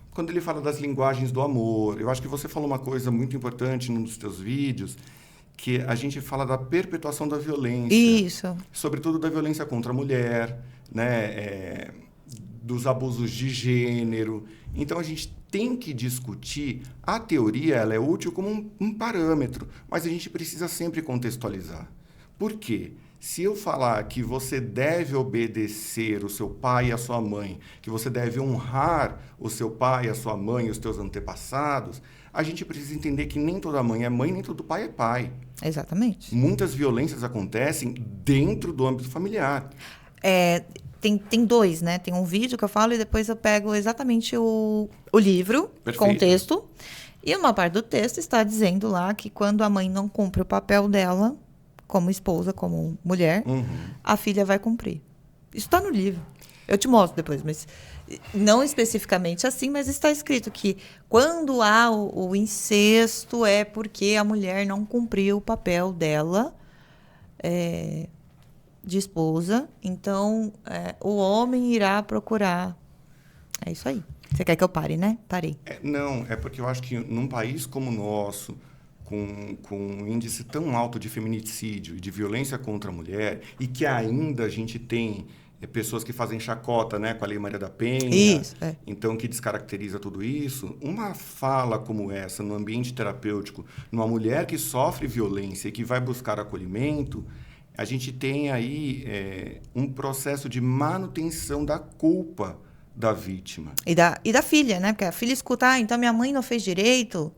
quando ele fala das linguagens do amor. Eu acho que você falou uma coisa muito importante num dos seus vídeos, que a gente fala da perpetuação da violência. Isso. Sobretudo da violência contra a mulher, né? Dos abusos de gênero. Então, a gente tem que discutir. A teoria ela é útil como um parâmetro, mas a gente precisa sempre contextualizar. Por quê? Se eu falar que você deve obedecer o seu pai e a sua mãe, que você deve honrar o seu pai, a sua mãe e os teus antepassados, a gente precisa entender que nem toda mãe é mãe, nem todo pai é pai. Exatamente. Muitas violências acontecem dentro do âmbito familiar. Tem dois, né? Tem um vídeo que eu falo e depois eu pego exatamente o livro, Perfeito. com o texto. E uma parte do texto está dizendo lá que quando a mãe não cumpre o papel dela, como esposa, como mulher, a filha vai cumprir. Isso está no livro. Eu te mostro depois, mas não especificamente assim, mas está escrito que quando há o incesto é porque a mulher não cumpriu o papel dela de esposa, então o homem irá procurar. É isso aí. Você quer que eu pare, né? Parei. Não, é porque eu acho que num país como o nosso, com um índice tão alto de feminicídio e de violência contra a mulher, e que ainda a gente tem pessoas que fazem chacota, né, com a Lei Maria da Penha, isso, então que descaracteriza tudo isso, uma fala como essa no ambiente terapêutico, numa mulher que sofre violência e que vai buscar acolhimento, a gente tem aí um processo de manutenção da culpa da vítima. E da filha, né? Porque a filha escuta, então minha mãe não fez direito,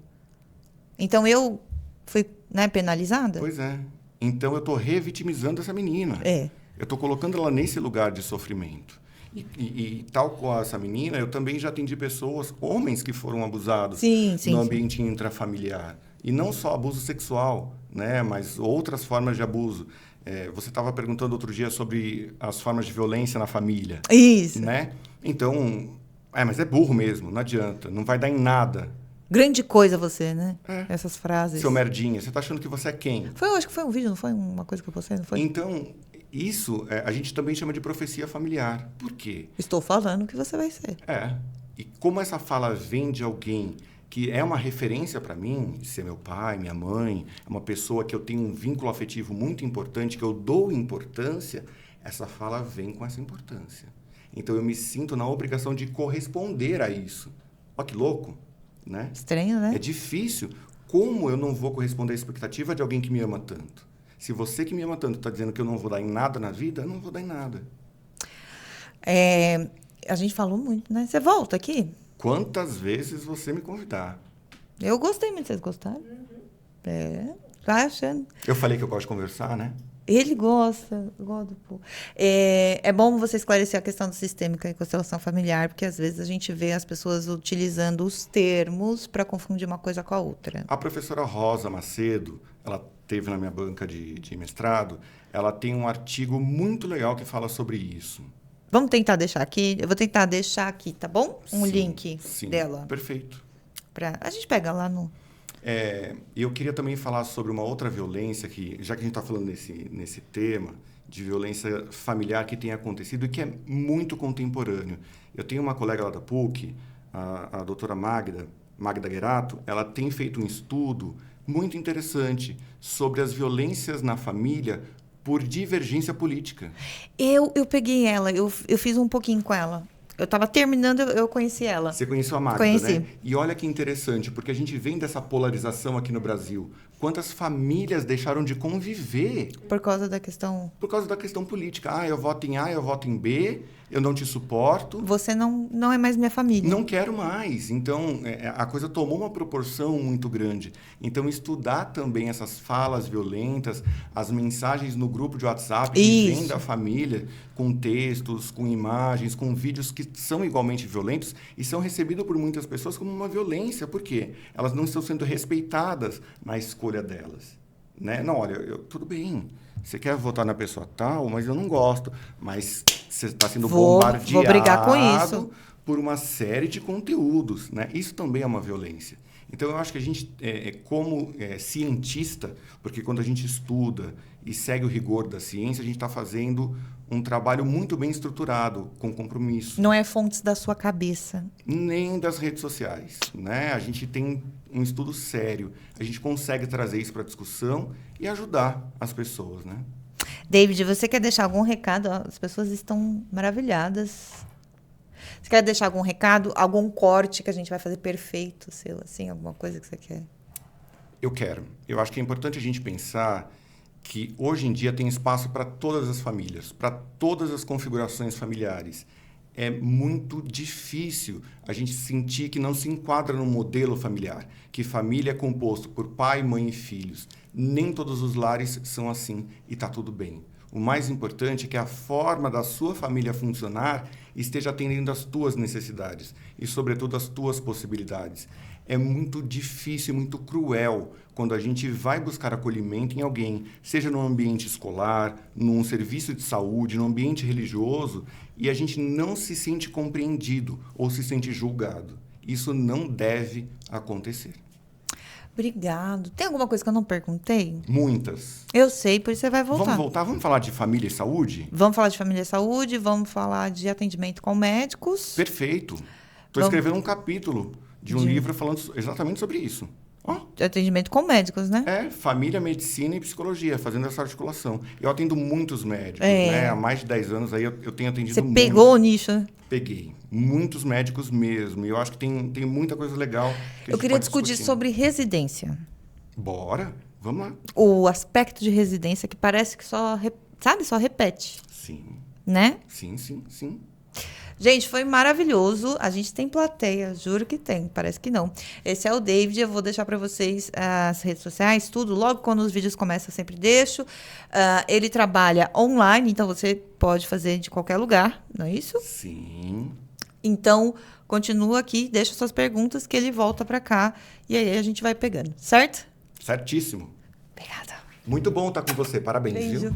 então eu fui, né, penalizada. Pois é. Então eu estou revitimizando essa menina. Eu estou colocando ela nesse lugar de sofrimento. E tal qual essa menina, eu também já atendi pessoas, homens que foram abusados no ambiente intrafamiliar. E não só abuso sexual, né, mas outras formas de abuso. Você estava perguntando outro dia sobre as formas de violência na família. Isso. Né? Então, mas é burro mesmo, não adianta, não vai dar em nada. Grande coisa você, né? É. Essas frases. Seu merdinha, você tá achando que você é quem? Eu acho que foi um vídeo, não foi uma coisa que eu postei, não foi? Então, isso a gente também chama de profecia familiar. Por quê? Estou falando que você vai ser. E como essa fala vem de alguém que é uma referência para mim, ser meu pai, minha mãe, é uma pessoa que eu tenho um vínculo afetivo muito importante, que eu dou importância, essa fala vem com essa importância. Então, eu me sinto na obrigação de corresponder a isso. Olha que louco, né? Estranho, né? É difícil. Como eu não vou corresponder à expectativa de alguém que me ama tanto? Se você que me ama tanto está dizendo que eu não vou dar em nada na vida, eu não vou dar em nada. A gente falou muito, né? Você volta aqui? Quantas vezes você me convidar? Eu gostei muito, vocês gostaram? Tá achando. Eu falei que eu gosto de conversar, né? Ele gosta, pô. É bom você esclarecer a questão do sistêmica e constelação familiar, porque às vezes a gente vê as pessoas utilizando os termos para confundir uma coisa com a outra. A professora Rosa Macedo, ela teve na minha banca de mestrado, ela tem um artigo muito legal que fala sobre isso. Vamos tentar deixar aqui? Eu vou tentar deixar aqui, tá bom? Um link dela. Perfeito. A gente pega lá no... Eu queria também falar sobre uma outra violência, que, já que a gente está falando nesse tema, de violência familiar que tem acontecido e que é muito contemporâneo. Eu tenho uma colega lá da PUC, a doutora Magda Gerato, ela tem feito um estudo muito interessante sobre as violências na família por divergência política. Eu peguei ela, eu fiz um pouquinho com ela. Eu estava terminando, eu conheci ela. Você conheceu a Magda, Conheci. né? E olha que interessante, porque a gente vem dessa polarização aqui no Brasil. Quantas famílias deixaram de conviver? Por causa da questão... Por causa da questão política. Eu voto em A, eu voto em B, eu não te suporto. Você não é mais minha família. Não quero mais. Então, a coisa tomou uma proporção muito grande. Então, estudar também essas falas violentas, as mensagens no grupo de WhatsApp que vêm da família, com textos, com imagens, com vídeos que são igualmente violentos e são recebidos por muitas pessoas como uma violência. Por quê? Elas não estão sendo respeitadas na escolha delas. Né? Não, olha, tudo bem. Você quer votar na pessoa tal, mas eu não gosto. Mas você está sendo bombardeado vou brigar com isso. Por uma série de conteúdos. Né? Isso também é uma violência. Então, eu acho que a gente, como cientista, porque quando a gente estuda e segue o rigor da ciência, a gente está fazendo um trabalho muito bem estruturado, com compromisso. Não é fontes da sua cabeça. Nem das redes sociais. Né? A gente tem um estudo sério. A gente consegue trazer isso para a discussão e ajudar as pessoas. Né? David, você quer deixar algum recado? As pessoas estão maravilhadas. Você quer deixar algum recado? Algum corte que a gente vai fazer perfeito, seu, assim, alguma coisa que você quer? Eu quero. Eu acho que é importante a gente pensar que hoje em dia tem espaço para todas as famílias, para todas as configurações familiares. É muito difícil a gente sentir que não se enquadra no modelo familiar, que família é composto por pai, mãe e filhos. Nem todos os lares são assim e está tudo bem. O mais importante é que a forma da sua família funcionar esteja atendendo às tuas necessidades e, sobretudo, às tuas possibilidades. É muito difícil, muito cruel quando a gente vai buscar acolhimento em alguém, seja no ambiente escolar, num serviço de saúde, no ambiente religioso, e a gente não se sente compreendido ou se sente julgado. Isso não deve acontecer. Obrigado. Tem alguma coisa que eu não perguntei? Muitas. Eu sei, por isso você vai voltar. Vamos voltar? Vamos falar de família e saúde? Vamos falar de família e saúde, vamos falar de atendimento com médicos. Perfeito. Estou escrevendo um capítulo de um livro falando exatamente sobre isso. Atendimento com médicos, né? Família, medicina e psicologia, fazendo essa articulação. Eu atendo muitos médicos, né? Há mais de 10 anos aí eu tenho atendido Você pegou o nicho, né? Peguei. Muitos médicos mesmo. E eu acho que tem muita coisa legal que eu queria discutir sobre residência. Bora, vamos lá. O aspecto de residência que parece que só repete. Sim. Né? Sim. Gente, foi maravilhoso. A gente tem plateia, juro que tem, parece que não. Esse é o David, eu vou deixar para vocês as redes sociais, tudo. Logo quando os vídeos começam, eu sempre deixo. Ele trabalha online, então você pode fazer de qualquer lugar, não é isso? Sim. Então, continua aqui, deixa suas perguntas que ele volta para cá e aí a gente vai pegando, certo? Certíssimo. Obrigada. Muito bom estar com você, parabéns, Beijo. viu?